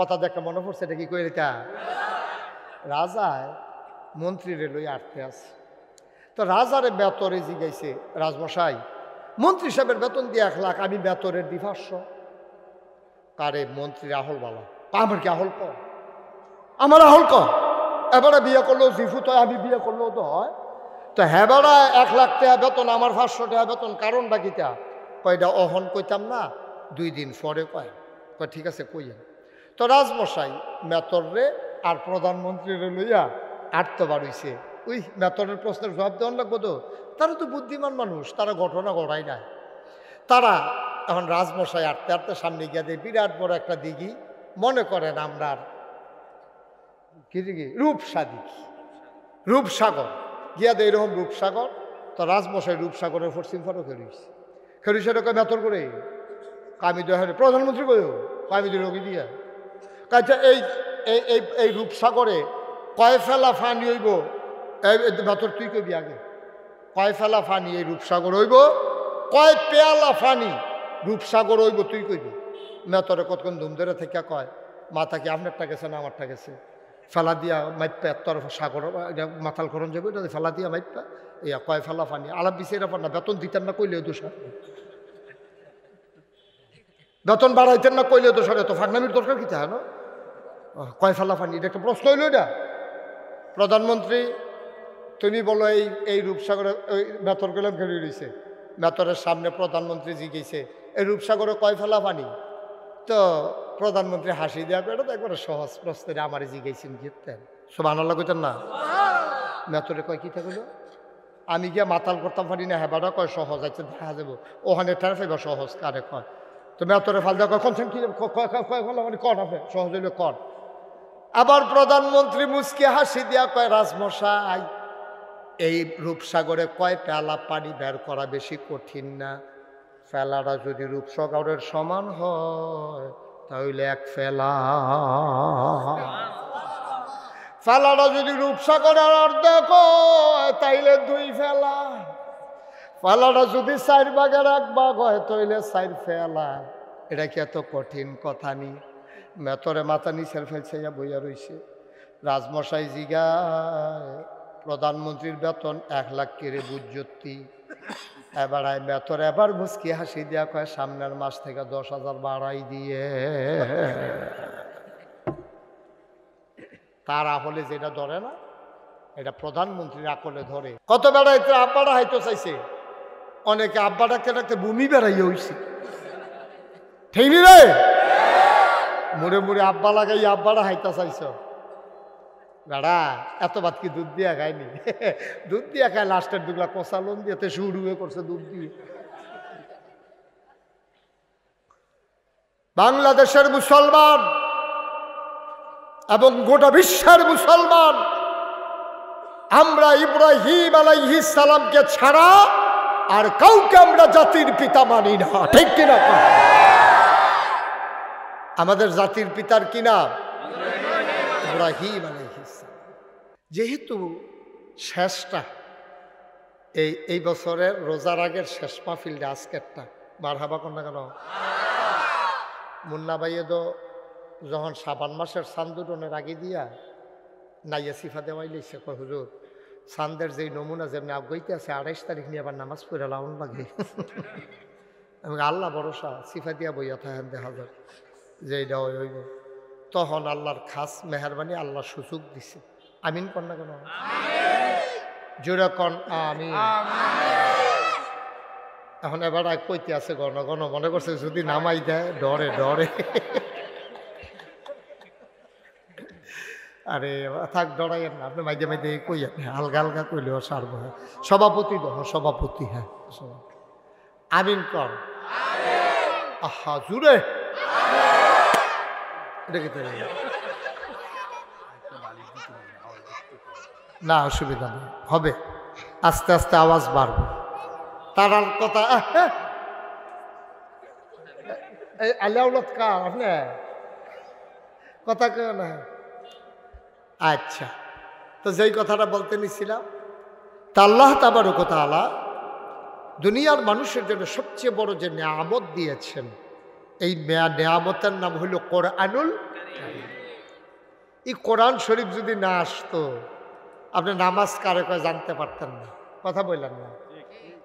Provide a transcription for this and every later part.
কথা দেখে মনে পড়ছে, এটা কি কই এটা? রাজায় মন্ত্রীরে লই আটতে আছে। তো রাজারে বেতরে জিগাইছে, রাজমশাই মন্ত্রী সাহেবের বেতন দিয়ে 1 লাখ, আমি বেতরের দি 500। কারে? মন্ত্রীর আহল বালা। আমার কি আহল ক? আমার আহল ক? এবারে বিয়ে করলেও জিফু তো, আমি বিয়ে করলেও তো হয়। তো হেবারা 1 লাখ টাকা বেতন, আমার 500 টাকা বেতন, কারণটা কিটা? কয়টা অহন কইতাম না, 2 দিন পরে কয়। ঠিক আছে কইয়েন। তো রাজমশাই মেতরে আর প্রধানমন্ত্রীরে লইয়া আটতে বাড়ইছে। ওই মেতরের প্রশ্নের জবাব দেওয়ান লাগবো তো। তারা তো বুদ্ধিমান মানুষ, তারা ঘটনা ঘটায় না। তারা এখন রাজমশাই আটতে আটতে সামনে গিয়া দেয় বিরাট বড় একটা দিঘি, মনে করেন আমরা কি দিঘি? রূপসা দিঘি, রূপসাগর গিয়া দেয় এরকম রূপসাগর। তো রাজমশাই রূপসাগরের পশ্চিম ফারও খেলিস সেটা মেতর করে কামি দেওয়া হয়। প্রধানমন্ত্রী কইও কামি দিল কি দিয়া কাজটা এই এই এই রূপসাগরে কয় ফেলা ফানি হইব? মেতর তুই কবি আগে, কয় ফেলা ফানি এই রূপসাগর হইব, কয় পেয়ালা ফানি রূপসাগর হইব তুই কইবি। মেতরে কতক্ষণ ধুম ধরে থেকে কয়, মাথা কি আপনারটা গেছে না আমারটা গেছে? ফেলা দিয়া মাইপা তোর সাগর মাথাল করণ যাবে, এটা ফেলা দিয়া মাইপা ইয়া কয় ফেলা ফানি আলাপ বিচারে পার না। বেতন দিতেন না কইলেও দোষর, বেতন বাড়াইতেন না কইলেও দোষর। এত ফাঁকনামির দরকার কি চায় না? কয় ফেলা ফানি, এটা একটা প্রশ্ন হইল এটা। প্রধানমন্ত্রী তুমি বলো এই রূপসাগরে ওই মেতর গেলাম খেলে রয়েছে। মেতরের সামনে প্রধানমন্ত্রী জিজ্ঞেসে এই রূপসাগরে কয় ফেলা পানি? তো প্রধানমন্ত্রী হাসি দেওয়া করে তো একবারে সহজ প্রশ্নে আমার জিজ্ঞেসেন জিততেন সুবহানাল্লাহ কইতেন না? মেতরে কয় কি থাকলো, আমি গিয়া মাতাল করতাম পারি না, হেবাটা কয় সহজ আছে দেখা যাবো ওখানে ঠার ফেবা সহজ কারে কয়। তো মেতরে ফাল দেওয়া কখন কি মানে কন আপনি সহজ হইলে কন। আবার প্রধানমন্ত্রী মুচকি হাসি দিয়া কয় রাজমশাই এই রূপসাগরে কয় পেয়ালা পানি বের করা বেশি কঠিন না। ফেলাটা যদি রূপসাগরের সমান হয় তাহলে 1 ফেলা, ফেলাটা যদি রূপসাগরের অর্ধেক হয় তাইলে 2 ফেলা, ফেলাটা যদি 4 ভাগের 1 ভাগ হয় তাইলে 4 ফেলা। এটা কি এত কঠিন কথা নি? মেতরে মাথা নিচের ফেলছে বইয়া রইছে। রাজমশাই জিগায় প্রধানমন্ত্রীর বেতন 1 লাখ কেড়ে বুঝতি। এবার বেতর এবার মুচকি হাসি দিয়া কয় সামনের মাস থেকে 10,000 বাড়াই দিয়ে। তার আহলে যেটা ধরে না এটা প্রধানমন্ত্রীর আকলে ধরে। কত বেড়াইতে আব্বাটা হাইতে চাইছে, অনেকে আব্বা ডাকতে ডাকতে ভূমি বেড়াইয়া হইছে। ঠিক নি রে? মুড়ে মুড়ে আব্বা লাগাই আব্বাটা হাইতে চাইছ। বেড়া এত ভাত কি দুধ দিয়া খায়নি? দুধ দিয়া খায় লাস্টের 2 গ্লাস কষা লোন দিয়েতে শুরু করছে দুধ দিয়ে। বাংলাদেশের মুসলমান এবং গোটা বিশ্বের মুসলমান আমরা ইব্রাহিম আলাইহিস সালামকে ছাড়া আর কাউকে আমরা জাতির পিতা মানি না, ঠিক কিনা? আমাদের জাতির পিতার কি নাম? ইব্রাহিম আলাইহিস সালাম। যেহেতু শেষটা এই বছরের রোজার আগের শেষ মাহফিলটা আজকেরটা, মারহাবা কোন না কেন? মুন্না ভাইয়ে তো যখন শাবান মাসের চান্দুটনের আগে দিয়া নাইয়া সিফা দেওয়াই লইছে, কয় হুজুর চান্দের যেই নমুনা যেমনি আগাইতে আছে 28 তারিখ নিয়ে আবার নামাজ পড়ে লাউন লাগে। আমি আল্লাহ ভরসা সিফা দিয়া বইয়া থাকেন দেখা যায় যে এইটা হইব। তখন আল্লাহর খাস মেহরবানি, আল্লাহ সুযোগ দিছে। আমিন কন না কেন? জোরে কন আমিন। এখন এবার কইতে আছে গণ গণ, মনে করছে যদি নামাই দেয় ডরে ডরে। আরে থাক ডরাইয়েন না, আপনি মাইদে মাইদে কই আপনি হালকা হালকা কইলেও সারব। হ্যাঁ সভাপতি দহ সভাপতি, হ্যাঁ আমিন কর। আহা জুড়ে না, অসুবিধা নেই, হবে আস্তে আস্তে আওয়াজ বাড়বে। তার কথা আল্লাহ কার আপনি কথা কেউ না। আচ্ছা, তো যেই কথাটা বলতে নিছিলাম, তা আল্লাহ তাবারক ওয়া তাআলা দুনিয়ার মানুষের জন্য সবচেয়ে বড় যে নেয়ামত দিয়েছেন, এই নেয়ামতের নাম হইল কোরআনুল এই কোরআন শরীফ যদি না আসতো আপনি নামাজ কারে কয় জানতে পারতেন না, কথা বললেন না।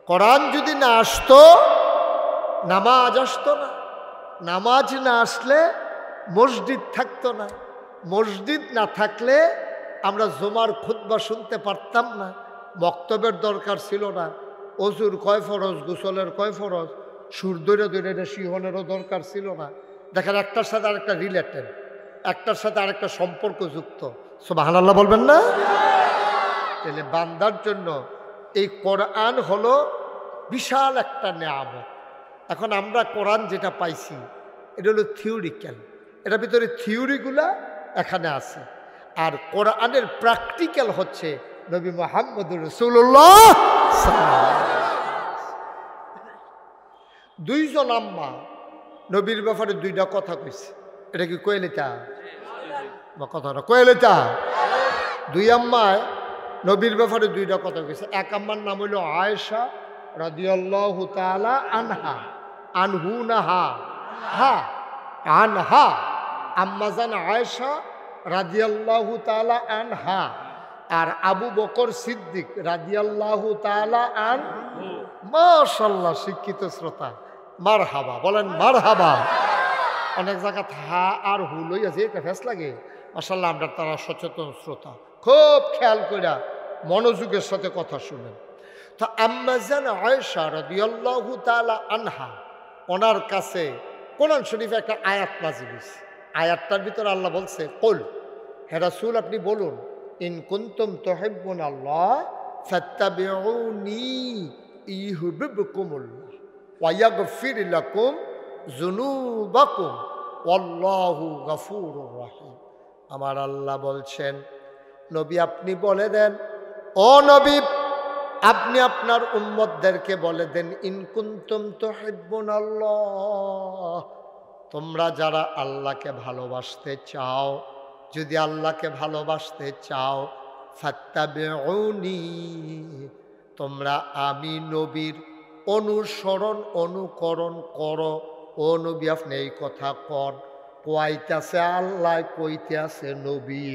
কোরআন যদি না আসতো নামাজ আসতো না, নামাজ না আসলে মসজিদ থাকতো না, মসজিদ না থাকলে আমরা জুমার খুতবা শুনতে পারতাম না, বক্তব্যের দরকার ছিল না, অজুর কয় ফরজ, গোসলের কয় ফরজ, সুর ধরে ধরে শিহনেরও দরকার ছিল না। দেখেন একটার সাথে আরেকটা রিলেটেড, একটার সাথে আরেকটা সম্পর্কযুক্ত। সুবহানাল্লাহ বলবেন না? তাহলে বান্দার জন্য এই কোরআন হলো বিশাল একটা নেয়ামত। এখন আমরা কোরআন যেটা পাইছি এটা হলো থিওরিক্যাল, এটার ভিতরে থিওরিগুলা এখানে আছে, আর কোরআনের প্র্যাকটিক্যাল হচ্ছে নবী মুহাম্মদুর রাসূলুল্লাহ। দুইজন আম্মা নবীর ব্যাপারে দুইটা কথা কইছে, এটা কি কইলেটা বা কথাটা কইলেটা? দুই আম্মায় নবীর ব্যাপারে দুইটা কথা কইছে। এক আম্মার নাম হইল আয়েশা রাদিয়াল্লাহু তাআলা আনহা, আনহু না হা, হা আনহা, আম্মাজান আয়েশা রাদিয়াল্লাহু তাআলা আনহা, আর আবু বকর সিদ্দিক রাদিয়াল্লাহু তাআলা আনহু। মাশাআল্লাহ, শিক্ষিত শ্রোতা, মারহাবা বলেন, মারহাবা। অনেক জায়গা হা আর হু লইয়া যে একটা ফেস লাগে, মাশাআল্লাহ আমরা তারা সচেতন শ্রোতা, খুব খেয়াল কইরা মনোযোগের সাথে কথা শুনেন। তো আম্মাজান আয়েশা রাদিয়াল্লাহু তাআলা আনহা, ওনার কাছে কোরআন শরীফে একটা আয়াত নাযিল হইছে। আয়াতটার ভিতরে আল্লাহ বলছে, কুল, হে রাসূল আপনি বলুন, ইন কুনতুম তুহিব্বুনাল্লাহ ফাত্তাবিউনি ইউহিব্বুকুমুল্লাহ ওয়া ইয়াগফির লাকুম যুনুবাকুম ওয়াল্লাহু গফুরুর রহিম। আমার আল্লাহ বলছেন, নবী আপনি বলে দেন, ও নবী আপনি আপনার উম্মতদেরকে বলে দেন, ইন কুনতুম তুহিব্বুনাল্লাহ, তোমরা যারা আল্লাহকে ভালোবাসতে চাও, যদি আল্লাহকে ভালোবাসতে চাও, ফাত্তাবিউনি, তোমরা আমি নবীর অনুসরণ অনুকরণ করো। ও নবী আপনি এই কথা কর, কইতাছে আল্লাহ, কইতে আছে নবী।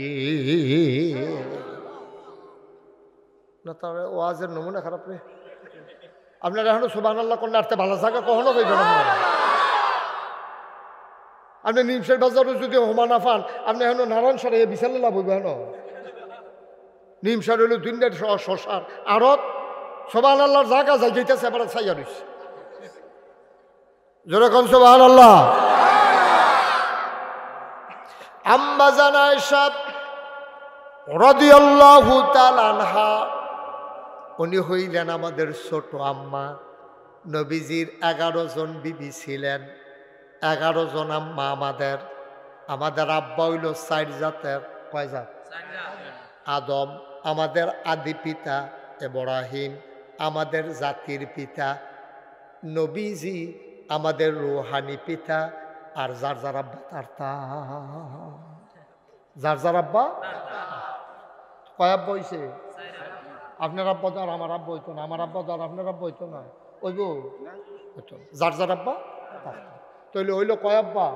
না তার ওয়াজের নমুনা খারাপ রে, আপনারা এখনো সুবহানাল্লাহ করলে আরতে ভালো জায়গা কখনো কইবেন না। আপনি নিমসের বাজারও যদি হোমানা ফান, আপনি এখনো নারায়ণ সারে বিশাল্লাহ বইব। হেন নিমসার হইল দুনিয়ার শশার আরত, সুবহানাল্লাহর জায়গা যাই যাইতেছে, এবার ছাইয়া রইছে। যেরকম সুবহানাল্লাহ। আম্মা জান আয়েশা রাদিয়াল্লাহু তাআলা আনহা, উনি হইলেন আমাদের ছোট আম্মা। নবীজির 11 জন বিবি ছিলেন, 11 জন আম্মা আমাদের। আমাদের আব্বা হইল 4 জাতের। কয় জাত? আদম আমাদের আদি পিতা, ইব্রাহিম আমাদের জাতির পিতা, নবীজি আমাদের রুহানি পিতা, আর যার যার আব্বা যার যার আব্বা। কয় আব্বা হইছে? আপনার আব্বা তো আর আমার আব্বা হইতো না, আমার আব্বা তো আর আপনার আব্বা হইতো না, ওইব যার যার আব্বা। তাইলে হইলো কয় আব্বা?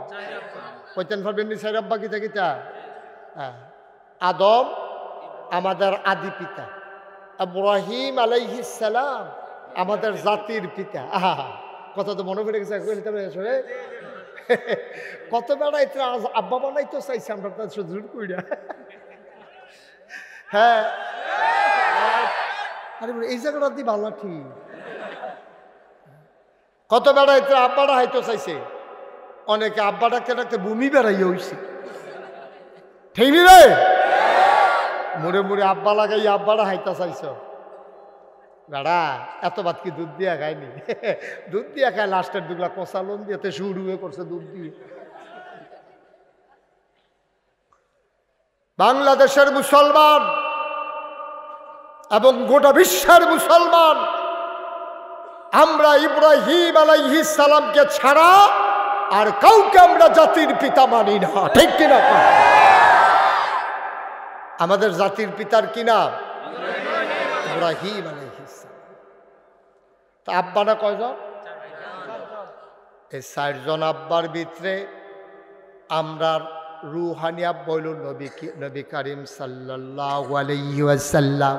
কইতেন পারবেন নি 4 আব্বা কিতা কিতা? হ্যাঁ, আদম আমাদের আদি পিতা, ইব্রাহিম আলাইহিস সালাম আমাদের জাতির পিতা। আহা, কথা তো মনে পড়ে গেছে। কত বেড়া এটা আব্বা বানাইতো চাইছে আমরা, তার সুযোগ কইরা। হ্যাঁ, আরে এই জায়গাটা দি ভালো ঠিক। কত বেড়া এটা আব্বাটা হাইতো চাইছে, অনেকে আব্বা ডাকতে ডাকতে ভূমি বেড়াইয়া হইছে। ঠিক নি রে? মুড়ে মুড়ে আব্বা লাগাই আব্বাটা হাইতা চাইছ। বেড়া এত ভাত কি দুধ দিয়া খায়নি? দুধ দিয়া খায়, লাস্টের দুগলা কষা লোন দিয়েতে শুরু হয়ে করছে দুধ দিয়ে। বাংলাদেশের মুসলমান এবং গোটা বিশ্বের মুসলমান, আমরা ইব্রাহিম আলাইহিস সালামকে ছাড়া আর কাউকে আমরা জাতির পিতা মানি না। ঠিক কিনা? আমাদের জাতির পিতার কি নাম? ইব্রাহিম আলাইহিস সালাম। তা আব্বাটা কয়জন? এই 4 জন আব্বার ভিতরে আমরা রুহানি আব্বা হইল নবী করিম সাল্লাল্লাহু আলাইহি ওয়াসাল্লাম।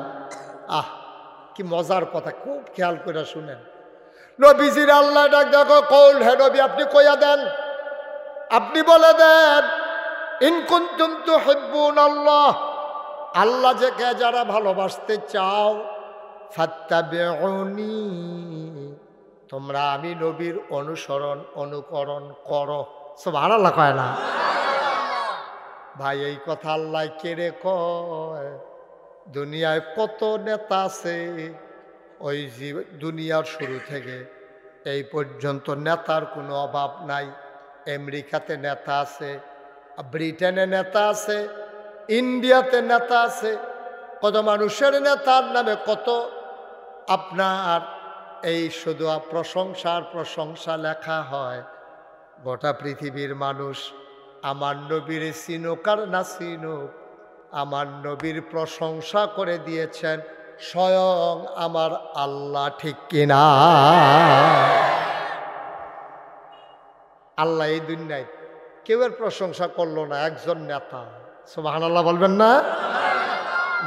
কি মজার কথা, খুব খেয়াল করে শুনেন। নবীজির আল্লাহ ডাক দেখো, কৌল, হে নবী আপনি কইয়া দেন, আপনি বলে দেন, ইন কুনতুম তুহিব্বুনাল্লাহ, আল্লাহ যে কে যারা ভালোবাসতে চাও, ফাত্তাবিউনি, তোমরা আমি নবীর অনুকরণ করো। সুবহানাল্লাহ কয় না? ভাই এই কথা আল্লাহ কেড়ে কয়? দুনিয়ায় কত নেতা আছে, ওই দুনিয়ার শুরু থেকে এই পর্যন্ত নেতার কোনো অভাব নাই। আমেরিকাতে নেতা আছে, ব্রিটেনে নেতা আছে, ইন্ডিয়াতে নেতা আছে, কত মানুষের নেতার নামে কত আপনার এই শুধু প্রশংসা লেখা হয়। গোটা পৃথিবীর মানুষ আমার নবীর চিনুক আর না চিনুক, আমার নবীর প্রশংসা করে দিয়েছেন স্বয়ং আমার আল্লাহ, ঠিক কিনা? আল্লাহ এই দুনিয়ায় কেউ এর প্রশংসা করলো না, একজন নেতা। সুবহানাল্লাহ বলবেন না?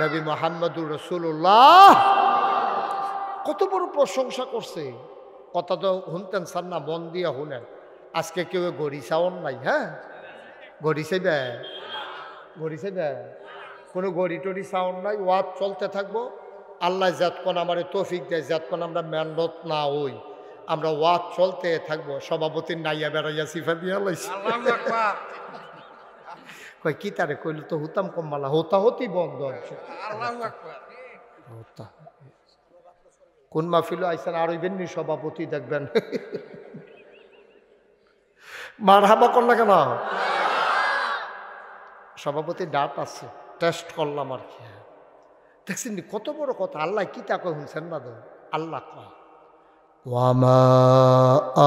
নবী মুহাম্মদুর রাসূলুল্লাহ কত বড় প্রশংসা করছে। কথা তো শুনতেন স্যার না, মন দিয়ে শুনেন। আজকে কেউ গড়ি চাওন নাই, হ্যাঁ গড়ি চাইবে, কোনো গড়ি টড়ি চাওন নাই। ওয়াজ চলতে থাকবো, আল্লাহ যতক্ষণ আমার তৌফিক দেয়, যতক্ষণ আমরা মেহনত না হই, আমরা ওয়াজ চলতে থাকবো। সভাপতির নাইয়া বেড়াইয়া সিফা দিয়া লাইছি, কয় কি তারে কইল তো হুতাম কম্মালা, হতি বন্ধ আছে। কোন মাহফিল আইসেন আর হইবেননি সভাপতি, দেখবেন মারহাবা করলা কেন? সভাপতি ডাট আছে, টেস্ট করলাম আর কি। দেখছেন কত বড় কথা। আল্লাহ কি তা কয় শুনছেন না? আল্লাহ কয়, ওয়ামা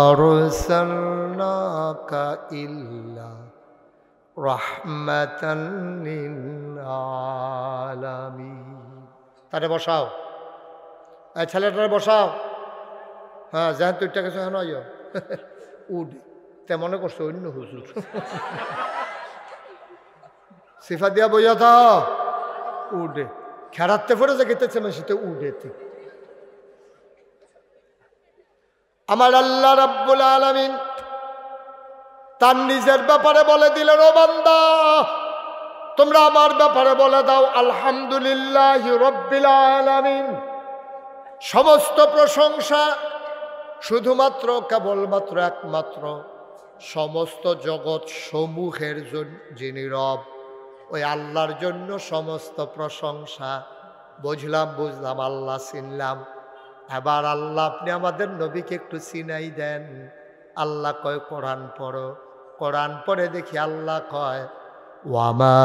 আরসালনাকা ইল্লা রাহমাতান লিল আলামিন। তারে বসাও, এই ছেলেটারে বসাও। হ্যাঁ যেহেন তুই টাকা হেন উড তে মনে করছো অন্য হুজুর। সিফা দিয়া বইয়া থা উডে খেরাতে পড়ে যে গেতেছে সেটা উডেতে। আমার আল্লাহ রাব্বুল আলামিন তার নিজের ব্যাপারে বলে দিলেন, ও বান্দা তোমরা আমার ব্যাপারে বলে দাও আলহামদুলিল্লাহি রাব্বিল আলামিন। সমস্ত প্রশংসা শুধুমাত্র কেবলমাত্র একমাত্র সমস্ত জগৎ সমূহের যিনি রব, ওই আল্লাহর জন্য সমস্ত প্রশংসা। বুঝলাম আল্লাহ চিনলাম। এবার আল্লাহ আপনি আমাদের নবীকে একটু চিনাই দেন। আল্লাহ কয় কোরআন পড়ো। কোরআন পড়ে দেখি আল্লাহ কয়, ওয়ামা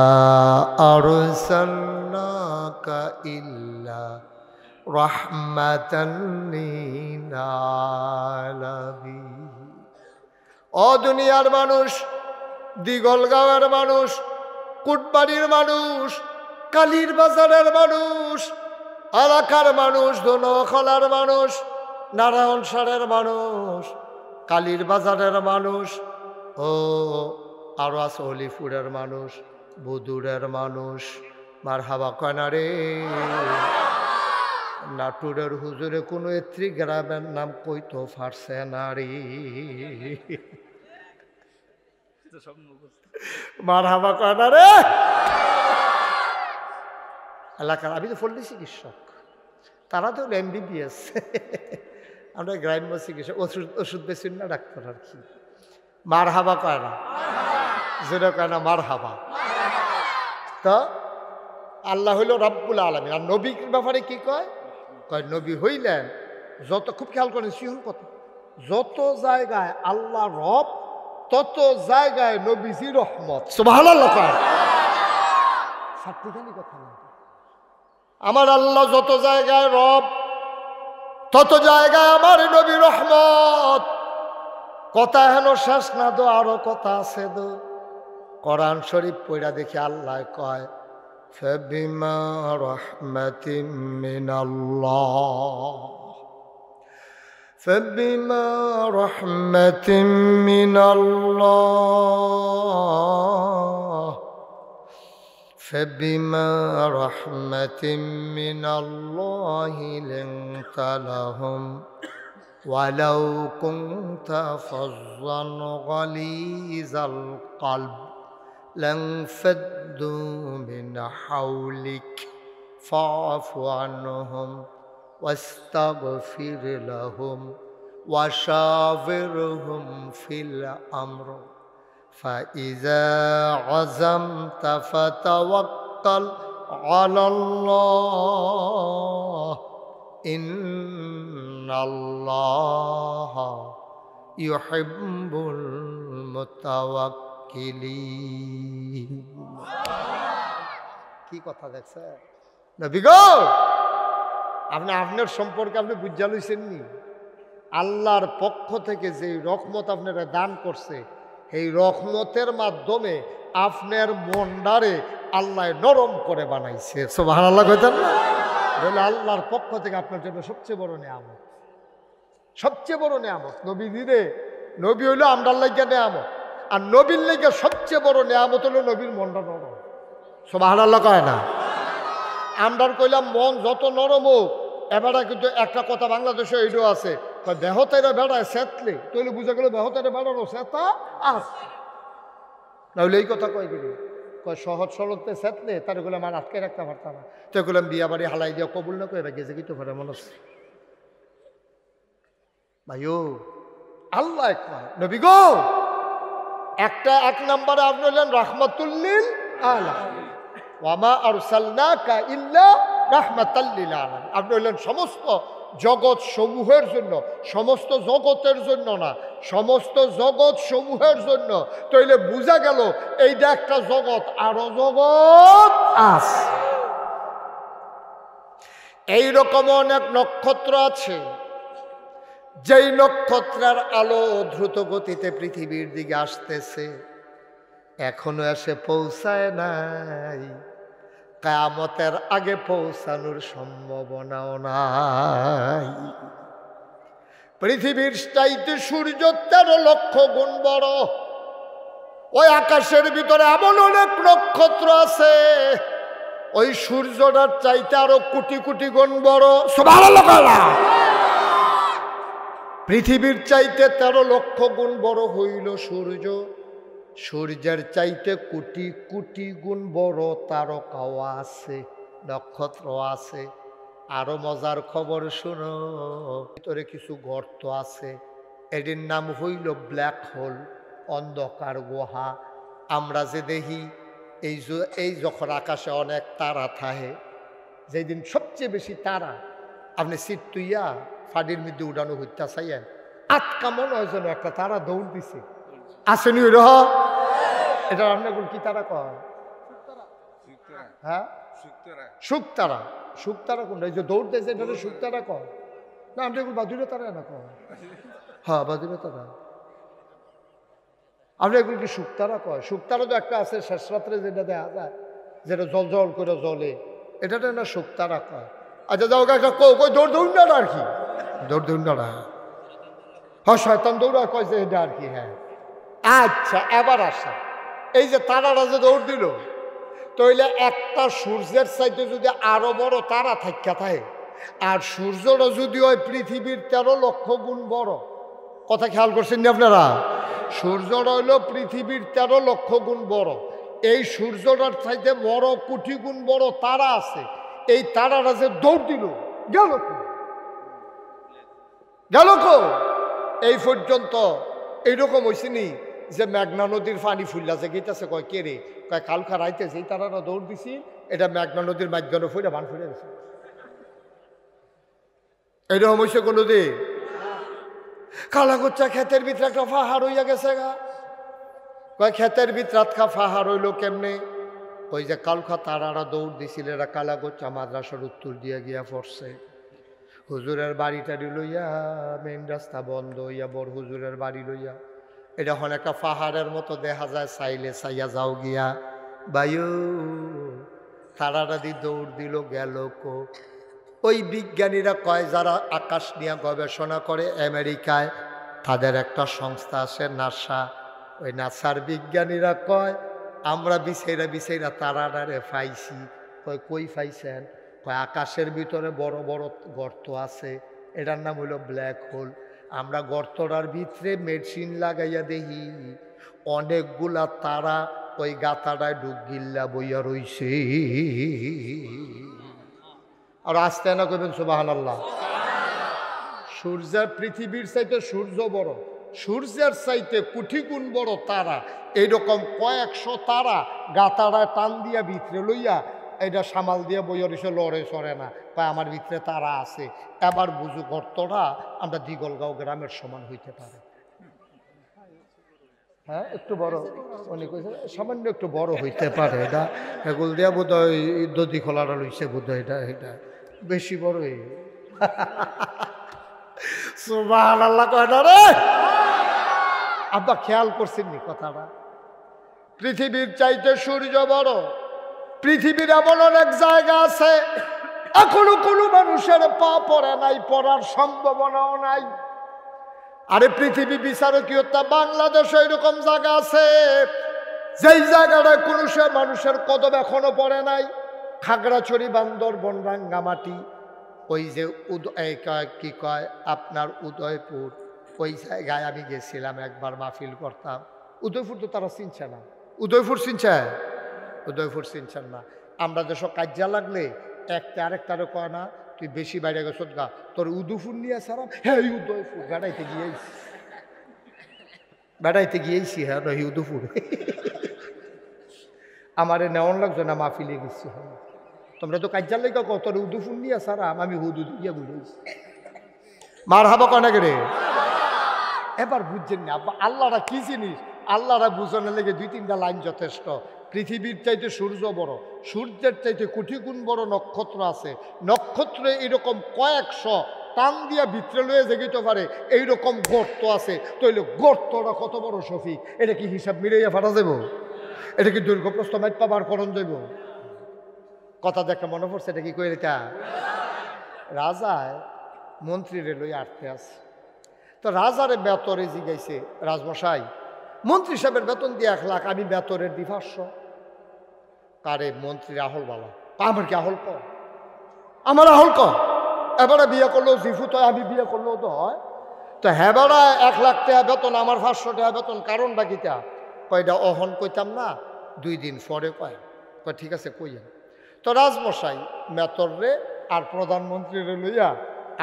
আরসালনাকা ইল্লা রাহমাতান লিল আলামিন। ও দুনিয়ার মানুষ, দিগলগাঁওয়ের মানুষ, কুটবাড়ির মানুষ, কালীর বাজারের মানুষ, এলাকার মানুষ, ধনখলার মানুষ, নারায়ণসারের মানুষ, কালীর বাজারের মানুষ, ও আরো আছে হলিপুরের মানুষ, বুদুরের মানুষ। মারহাবা কয়না রে। নাটুরের হুজুরে কোনো এত্রি গ্রামের নাম কইতো ফারছে না রে। মারহাবা কয়না রে। এলাকার আমি তো ফল্লি চিকিৎসক, তারা তো MBBS, আমরা গ্রাম্য চিকিৎসক, ওষুধ বেশি না ডাক্তার আর কি। মারহাবা কয় না, যেটা কয় না মারহাবা। তো আল্লাহ হইল রাব্বুল আলামিন। আর নবীর ব্যাপারে কি কয়? কয় নবী হইলেন যত, খুব খেয়াল করেন সিহুর কথা, যত জায়গায় আল্লাহ রব তত জায়গায় নবীজি রহমত। সুবহানাল্লাহ কয়। সাতটিখানি কথা না, আমার আল্লাহ যত জায়গায় রব তত জায়গায় আমার নবী রহমত। কথা হেন শেষ না দো, আরো কথা আছে দো। কোরআন শরীফ পড়া দেখি আল্লাহ কয়, ফাবিমা রাহমাতিন মিনাল্লাহ, ফাবিমা রাহমাতিন মিনাল্লাহ فبما رحمة من الله لنت لهم ولو كنت فظا غليظ القلب لانفضوا من حولك فاعف عنهم واستغفر لهم وشاورهم في الأمر فإذا عزمت فتوكل على الله إن الله يحب المتوكلين কি কথা দেখছেন নবী গো আপনি আপনার সম্পর্কে আপনি বুঝা লইছেন নি আল্লাহর পক্ষ থেকে যে রহমত আপনারা দান করছে এই রহমতের মাধ্যমে আপনার মনটারে আল্লাহ নরম করে বানাইছে সুবহানাল্লাহ কইতেন না বলে আল্লাহর পক্ষ থেকে আপনার জন্য সবচেয়ে বড় নিয়ামত সবচেয়ে বড় নিয়ামত নবী দিলে নবী হইলো আমরার লাইগা নিয়ামত আর নবীর লাইগা সবচেয়ে বড় নিয়ামত হলো নবীর মনটা নরম সুবহানাল্লাহ কয় না আমরার কইলাম মন যত নরম হোক এবারে কিন্তু একটা কথা বাংলাদেশে এইটাও আছে দেহতাইরা বেড়ায় সেতলে তৈলে বুঝা গেল দেহতাইরা বেড়ানো সেতা আস নাহলে এই কথা কয় গেলি কয় সহজ সরলতে সেতলে তার এগুলো আমার আটকে রাখতে পারতাম না তো এগুলো বিয়া বাড়ি হালাই দিয়ে কবুল না করে গেছে কিন্তু পারে মনে হচ্ছে ভাইও আল্লাহ একবার নবী গো একটা এক নম্বরে আপনি হলেন রাহমাতুল্লিল আলামিন ওয়ামা আরসালনাকা ইল্লা রাহমাতাল লিল আলামিন আপনি হলেন সমস্ত জগৎ সমূহের জন্য সমস্ত জগতের জন্য না সমস্ত জগৎ সমূহের জন্য তাইলে বুঝা গেল এইটা একটা জগৎ আরো জগৎ আছে এইরকম অনেক নক্ষত্র আছে যেই নক্ষত্রের আলো দ্রুত গতিতে পৃথিবীর দিকে আসতেছে এখনো এসে পৌঁছায় নাই কিয়ামতের আগে পৌঁছানোর সম্ভাবনাও নাই পৃথিবীর চাইতে সূর্য 13 লক্ষ গুণ বড় ওই আকাশের ভিতরে এমন অনেক নক্ষত্র আছে ওই সূর্যটার চাইতে আরো কোটি কোটি গুণ বড় সুবহানাল্লাহ পৃথিবীর চাইতে 13 লক্ষ গুণ বড় হইল সূর্য সূর্যের চাইতে কোটি কোটি গুণ বড় তারকাও আছে নক্ষত্র আছে আরো মজার খবর শুনো ভিতরে কিছু গর্ত আছে এটির নাম হইল ব্ল্যাক হোল অন্ধকার গুহা আমরা যে দেখি এই যখন আকাশে অনেক তারা থাকে যেদিন সবচেয়ে বেশি তারা আপনি সিট তুইয়া ফাডির মধ্যে উড়ানো হইতা চাইয়েন আটকা মনে হয় যেন একটা তারা দৌড় দিছে আসেনি ওই রহ এটা আপনার কি তারা কয় হ্যাঁ শুকতারা শুকতারা কোনটা এই যে দৌড় দিয়েছে এটা শুকতারা কয় না আপনি বাদুরে তারা না কয় হ্যাঁ বাদুরে তারা আপনি এগুলো কি শুকতারা কয় শুকতারা তো একটা আছে শেষ রাত্রে যেটা দেখা যায় যেটা জল জল করে জ্বলে এটা না শুকতারা কয় আচ্ছা যাও একটা কই দৌড় দৌড়াটা আর কি দৌড় দৌড়াটা হ্যাঁ শয়তান দৌড়া কয় যে এটা আর কি হ্যাঁ আচ্ছা এবার আসা এই যে তারারা যে দৌড় দিল তাইলে একটা সূর্যের চাইতে যদি আরো বড় তারা থাকা থাকে আর সূর্যটা যদি হয় পৃথিবীর 13 লক্ষ গুণ বড় কথা খেয়াল করছেন না আপনারা সূর্যটা হইল পৃথিবীর 13 লক্ষ গুণ বড় এই সূর্যটার চাইতে বড় কোটি গুণ বড় তারা আছে এই তারারা যে দৌড় দিল গেল এই পর্যন্ত এইরকম হয়েছিনি যে মেঘনা নদীর পানি ফুললা যে গেতেছে কয় কে রে কয় কালকা রাইতে যেই তারারা দৌড় দিছি এটা মেঘনা নদীর মাঝখানে ফুলে বান ফুলে গেছে এইরকম হয়েছে কোনোদিন কালাগোচ্চা ক্ষেতের ভিতরে একটা পাহাড় হইয়া গেছে গা কয় ক্ষেতের ভিতরাত খা পাহাড় হইল কেমনে ওই যে কালকা তারারা দৌড় দিছিল এরা কালাগোচ্চা মাদ্রাসার উত্তর দিয়ে গিয়া পড়ছে হুজুরের বাড়িটারি লইয়া মেইন রাস্তা বন্ধ হইয়া বড় হুজুরের বাড়ি লইয়া এটা এখন একটা পাহাড়ের মতো দেখা যায় চাইলে চাইয়া যাও গিয়া বায়ু তারারা দি দৌড় দিল গেল কো ওই বিজ্ঞানীরা কয় যারা আকাশ নিয়ে গবেষণা করে আমেরিকায় তাদের একটা সংস্থা আছে নাসা ওই নাসার বিজ্ঞানীরা কয় আমরা বিছাইরা বিছাইরা তারাটারে পাইছি। কয় কই পাইছেন? কয় আকাশের ভিতরে বড় বড় গর্ত আছে, এটার নাম হলো ব্ল্যাক হোল। আমরা গর্তটার ভিতরে মেশিন লাগাইয়া দেখি অনেকগুলা তারা ওই গাতাটায় ডুব গিল্লা বইয়া রইছে। আর আসতে না করবেন সুবহানাল্লাহ। সূর্যের পৃথিবীর চাইতে সূর্য বড়, সূর্যের চাইতে কোটি গুণ বড় তারা। এইরকম কয়েকশো তারা গাতাড়ায় টান দিয়া ভিতরে লইয়া এটা সামাল দিয়া বইয়া রইছে, লড়ে সরে না। কয় আমার ভিতরে তারা আছে। এবার বুঝু গর্তটা আমরা দিগলগাঁও গ্রামের সমান হইতে পারে। হ্যাঁ একটু বড়, উনি কইছে সামান্য একটু বড় হইতে পারে। এটা এগুল দিয়া বোধ হয় দধি খোলাটা লইছে বোধ হয়, এটা এটা বেশি বড়। সুবহানাল্লাহ কয় না রে? আব্বা খেয়াল করছেননি কথাটা? পৃথিবীর চাইতে সূর্য বড়। পৃথিবীর এমন অনেক জায়গা আছে এখনো কোনো মানুষের পা পড়ে নাই, পড়ার সম্ভাবনাও নাই। আরে পৃথিবী বিচারকীয়তা বাংলাদেশে এরকম জায়গা আছে যেই জায়গাটায় কোনো সে মানুষের কদম এখনো পড়ে নাই। খাগড়াছড়ি, বান্দরবন, রাঙ্গামাটি, ওই যে কি কয় আপনার উদয়পুর, ওই জায়গায় আমি গেছিলাম একবার, মাহফিল করতাম। উদয়পুর তো তারা চিনছে না। উদয়পুর চিনছে? উদয়পুর চিনছেন না। আমরা যেসব কাজা লাগলে একটা আরেকটারে কয় না তুই বেশি বাইরে গেছ গা, তোর উদয়পুর নিয়ে সারাম। হ্যাঁ উদয়পুর বেড়াইতে গিয়েছি, বেড়াইতে গিয়েছি। হ্যাঁ নয় উদয়পুর। আমারে নেওয়ান লাগছে না, মাহফিলে গেছি। হ্যাঁ তোমরা তো কাজা লেগে কো তোর উদয়পুর নিয়ে সারাম, আমি হুদু গিয়ে বুঝেছি। মার হাবা কনাকে রে। এবার বুঝছেন না আল্লাহরা কি জিনিস? আল্লাহরা বুঝানোর লেগে দুই তিনটা লাইন যথেষ্ট। পৃথিবীর চাইতে সূর্য বড়, সূর্যের চাইতে কোটি গুণ বড় নক্ষত্র আছে। নক্ষত্রে এরকম কয়েকশো টান দিয়া ভিতরে লয়ে জেগিতে পারে এইরকম গর্ত আছে। তাইলে গর্তটা কত বড় শফিক? এটা কি হিসাব মিলাইয়া ফাটা যাব? এটা কি দৈর্ঘ্য প্রস্থ মাইপা বার করণ যাব? কথা দেখে মনে পড়ছে, এটা কি কই? এটা রাজায় মন্ত্রীরে লই আটতে আছে। তো রাজারে বেতরে জিগাইছে, রাজমশাই মন্ত্রী সাহেবের বেতন দিয়ে 1 লাখ, আমি বেতনের দি 500। কারে? মন্ত্রীর আহল বালা। আমার কি আহল ক? আমার আহল ক? এবারে বিয়ে করলেও জিফু তো, আমি বিয়ে করলেও তো হয়। তো হেবারা 1 লাখ টাকা বেতন, আমার 500 টাকা বেতন, কারণটা কিটা? কয়টা অহন কইতাম না, 2 দিন পরে কয়। কয় ঠিক আছে কইয়েন। তো রাজমশাই মেতরে আর প্রধানমন্ত্রীরে লইয়া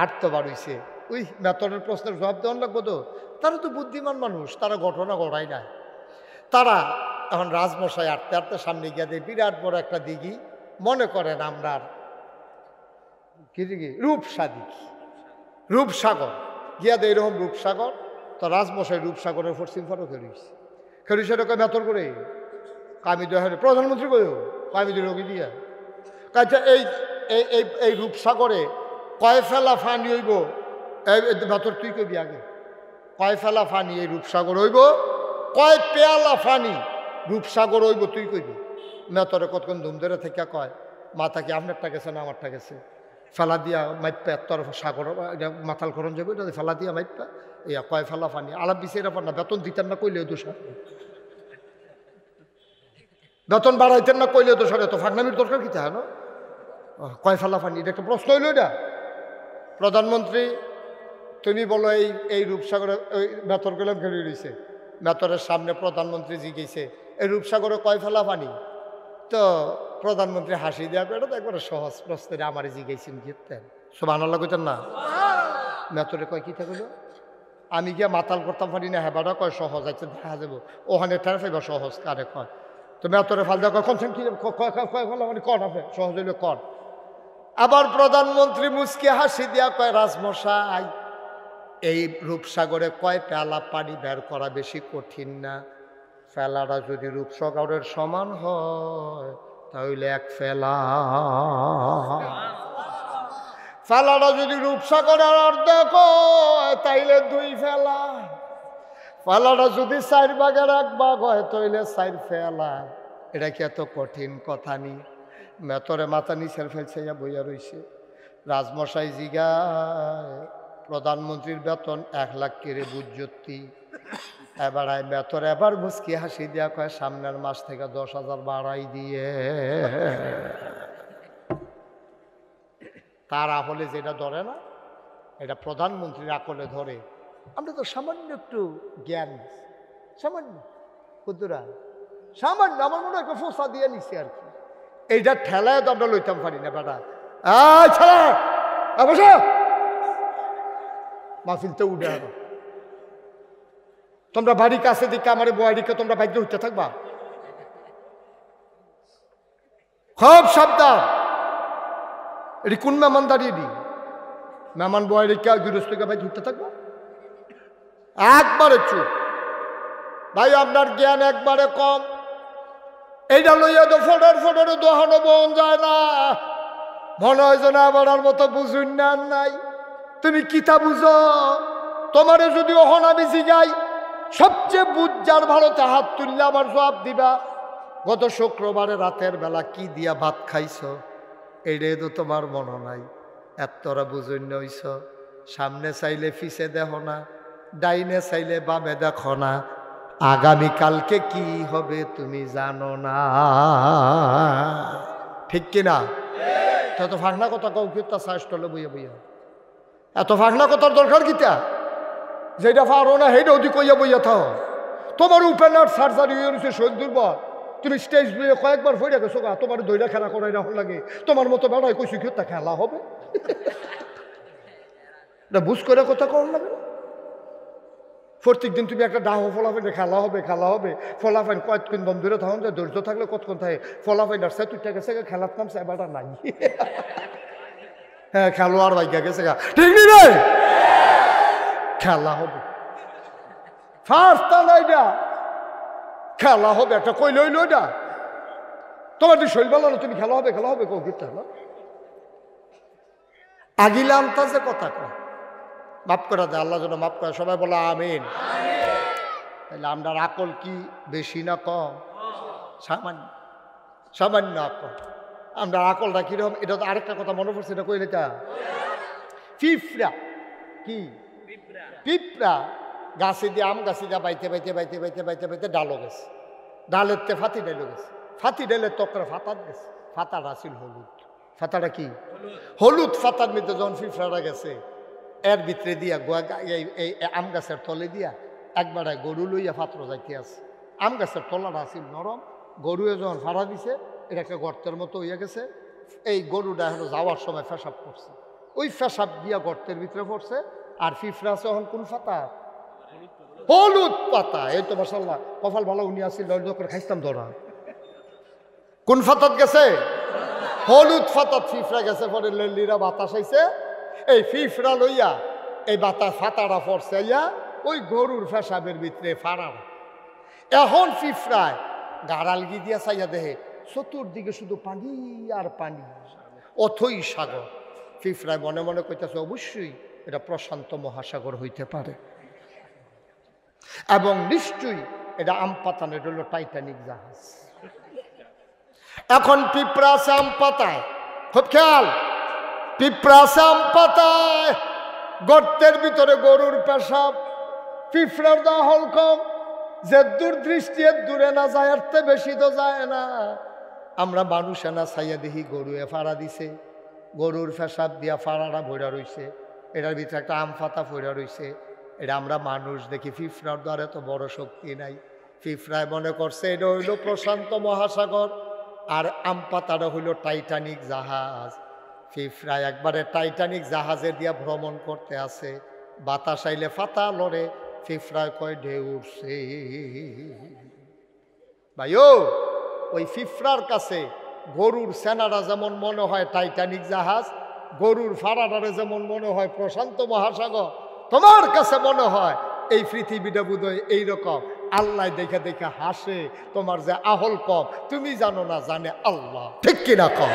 আটতে বাড়ইছে। ওই মেতনের প্রশ্নের জবাব দেওয়ান লাগবো তো। তারা তো বুদ্ধিমান মানুষ, তারা ঘটনা ঘটায় নাই। তারা এখন রাজমশাই আটতে আটতে সামনে গিয়া দেয় বিরাট বড় একটা দিঘি, মনে করেন আমরা কি দিঘি? রূপসাগর গিয়া দেয় এরকম রূপসাগর। তো রাজমশাই রূপসাগরের পশ্চিম ফারও খেলিস কয় মেতর করে কামি দেওয়া হয়। প্রধানমন্ত্রী কইও কামি দিল কি দিয়া কাজা এই রূপসাগরে কয় ফেলা ফানি হইব? মেতর তুই কবি আগে, কয় ফেলা ফানি এই রূপসাগর হইব? কয় পেয়ালা ফানি রূপসাগর হইব তুই কইবি। মেতরে কতক্ষণ ধুম ধরে থেকে কয় মাথা কি আপনারটা গেছে না আমারটা গেছে? ফেলা দিয়া মাইপা তোর সাগর মাথাল করণ যাবে, এটা ফেলা দিয়া মাইপা ইয়া কয় ফেলা ফানি আলাপ বিচারা পার না। বেতন দিতেন না কইলেও দোষর, বেতন বাড়াইতেন না কইলেও দোষর। এত ফাঁকনামির দরকার কি চায় না? কয় ফেলা ফানি এটা একটা প্রশ্ন হইল। এটা প্রধানমন্ত্রী তুমি বলো এই রূপসাগরে ওই মেতর গেলাম ঘেরে রয়েছে। মেতরের সামনে প্রধানমন্ত্রী জিজ্ঞেসে এই রূপসাগরে কয় ফেলা পানি? তো প্রধানমন্ত্রী হাসি দেওয়া করে তো একবারে সহজ প্রশ্নে আমার জিজ্ঞেসেন জিততেন। সুবহানাল্লাহ কইতেন না? মেতরে কয় কি থাকলো? আমি গিয়া মাতাল করতাম পারি না। হেবাটা কয় সহজ আছে, দেখা যাবো ওখানে ঠের ফেবা সহজ কারে কয়। তো মেতরে ফাল দেওয়া কখন কি মানে কন আপনি সহজ হইলে কন। আবার প্রধানমন্ত্রী মুচকি হাসি দিয়া কয় রাজমশাই এই রূপসাগরে কয় পেয়ালা পানি বের করা বেশি কঠিন না। ফেলাটা যদি রূপসাগরের সমান হয় তাহলে 1 ফেলা, ফেলাটা যদি রূপসাগরের অর্ধেক হয় তাইলে 2 ফেলা, ফেলাটা যদি 4 ভাগের 1 ভাগ হয় তাইলে 4 ফেলা। এটা কি এত কঠিন কথা নি? মেতরে মাথা নিচের ফেলছে বইয়া রইছে। রাজমশাই জিগায় প্রধানমন্ত্রীর বেতন 1 লাখ কেড়ে বুঝতি। এবারায় বেতর এবার মুচকি হাসি দিয়া কয় সামনের মাস থেকে 10,000 বাড়াই দিয়ে। তার আকলে যেটা ধরে না এটা প্রধানমন্ত্রীর আকলে ধরে। আমরা তো সামান্য একটু জ্ঞান, সামান্য কুদ্দুরা, সামান্য আমার মনে হয় একটা ফোসা দিয়ে নিছি আর কি। এইটা ঠেলায় তো আমরা লইতাম পারি না বেটা। মাহফিল তো উঠে আনো। তোমরা বাড়ি কাছে দিকে আমার বয়ারিকে তোমরা বাইরে উঠতে থাকবা, খুব সাবধান। এটি কোন মেহমান দাঁড়িয়ে দি মেহমান বয়ারিকে গৃহস্থকে বাইরে উঠতে থাকবা, একবারে চুপ। ভাই আপনার জ্ঞান একবারে কম। এইটা লইয়া তো ফটোর দোহানো বন যায় না, মনে হয় যেন আবার মতো বুঝুন না নাই। তুমি কিতা বুঝো? তোমারে যদি ওহন আমি জিগাই সবচেয়ে বুঝার ভালোতে হাত তুললে আবার জবাব দিবা গত শুক্রবারে রাতের বেলা কি দিয়া ভাত খাইছ, এইটাই তো তোমার মনে নাই। এতটা বুঝুন হইছ। সামনে চাইলে পিছে দেখো না, ডাইনে চাইলে বামে দেখো না, আগামীকালকে কি হবে তুমি জানো না, ঠিক কিনা? এত ফাঁকনা কথা কও কি তা চাষটলে বইয়া বইয়া, এত ফাঁকনা কথার দরকার কিতা? যেটা পারো না সেইটা ওদি কইয়া বইয়া থাও। তোমার উপেনার সার্জারি হয়ে রয়েছে শরীর দুর্বল, তুমি স্টেজ দিয়ে কয়েকবার ফইরা গেছো গা, তোমার দইরা খেলা করাই রাখুন লাগে। তোমার মতো বেড়াই কইছি কি তা খেলা হবে? বুঝ করে কথা কম লাগে। প্রত্যেক দিন তুমি একটা ডাহ ফলাফাইন খেলা হবে ফলাফাইন কয়েকক্ষণ দম ধরে থাকুন, যে ধৈর্য থাকলে কতক্ষণ থাকে ফলাফাইন আর সে তুই গেছে খেলার নাম সেবাটা নাই। হ্যাঁ খেলোয়াড় ভাইগা গেছে গা, ঠিক নি রে? খেলা হবে ফার্স্ট নাইডা খেলা হবে একটা কই লইল ওইটা তোমার তুই শৈল বলো না, তুমি খেলা হবে কৌ গিতে হলো আগিলা আনতাছে কথা কয়। মাফ করে দেয় আল্লাহ যেন মাফ করে, সবাই বলো আমিন। তাহলে আমরা আকল কি বেশি না কম? সামান্য, সামান্য আকল। আমরা আকলটা কিরকম, এটা তো আরেকটা কথা মনে পড়ছে, এটা কইলে তা পিঁপড়া কি পিঁপড়া গাছে দিয়ে আম গাছে দিয়ে বাইতে ডালো গেছে, ডালের তে ফাতি ডাইলো গেছে, ফাতি ডাইলের তকরা ফাতাত গেছে, ফাতাটা আছিল হলুদ। ফাতাটা কি? হলুদ। ফাতার মধ্যে যখন পিঁপড়াটা গেছে এর ভিতরে দিয়া এই আম গাছের তলে দিয়া একবারে গরু লইয়া পাত্র যাইতে আছে। আম গাছের তলাটা আছিল নরম, গরুয়ে যখন ফাড়া দিছে এটা একটা গর্তের মতো হইয়া গেছে। এই গরুটা এখন যাওয়ার সময় পেশাব করছে, ওই পেশাব দিয়া গর্তের ভিতরে পড়ছে। আর পিঁপড়া আছে এখন কোন পাতা? হলুদ পাতা। এই তো মাশাআল্লাহ কপাল ভালো, উনি আসছিল করে খাইতাম ধরা। কোন ফাতাত গেছে? হলুদ ফাতাত পিঁপড়া গেছে। পরে লেলিরা বাতাস আইছে, এই পিঁপড়া লইয়া এই বাতাস ফাতাটা পড়ছে ইয়া ওই গরুর পেশাবের ভিতরে ফাড়ার। এখন পিঁপড়ায় গাড়ালগি দিয়া চাইয়া দেহে চতুর্দিকে শুধু পানি আর পানি, অথই সাগর। পিঁপড়ায় মনে মনে কইতেছে অবশ্যই এটা প্রশান্ত মহাসাগর হইতে পারে, এবং নিশ্চয়ই এটা আম পাতানো, এটা হলো টাইটানিক জাহাজ। এখন পিঁপড়া আছে আম পাতায়, খুব খেয়াল, পিঁপড়া আছে আম পাতায়, গর্তের ভিতরে গরুর পেশাব, পিঁপড়ার দহল কম, যে দূরদৃষ্টি দূরে না যায় এর চেয়ে বেশি তো যায় না। আমরা মানুষে না ছাইয়া দেখি গরুয়ে ফাড়া দিছে, গরুর পেশাব দিয়া ফাড়াটা ভরা রইছে, এটার ভিতরে একটা আম পাতা ভরা রইছে। এটা আমরা মানুষ দেখি, পিঁপড়ার দ্বারা তো বড় শক্তি নাই। পিঁপড়ায় মনে করছে এটা হইল প্রশান্ত মহাসাগর, আর আম পাতাটা হইল টাইটানিক জাহাজ। পিঁপড়ায় একবারে টাইটানিক জাহাজে দিয়া ভ্রমণ করতে আছে, বাতাস আইলে ফাতা লড়ে, পিঁপড়ায় কয় ঢেউ উঠছে। ভাইও ওই পিঁপড়ার কাছে গরুর সেনারা যেমন মনে হয় টাইটানিক জাহাজ, গরুর ফাড়াটারে যেমন মনে হয় প্রশান্ত মহাসাগর, তোমার কাছে মনে হয় এই পৃথিবীটা বোধহয় এইরকম। আল্লাহ দেখে দেখে হাসে, তোমার যে আহল কম, তুমি জানো না জানে আল্লাহ, ঠিক কিনা কম?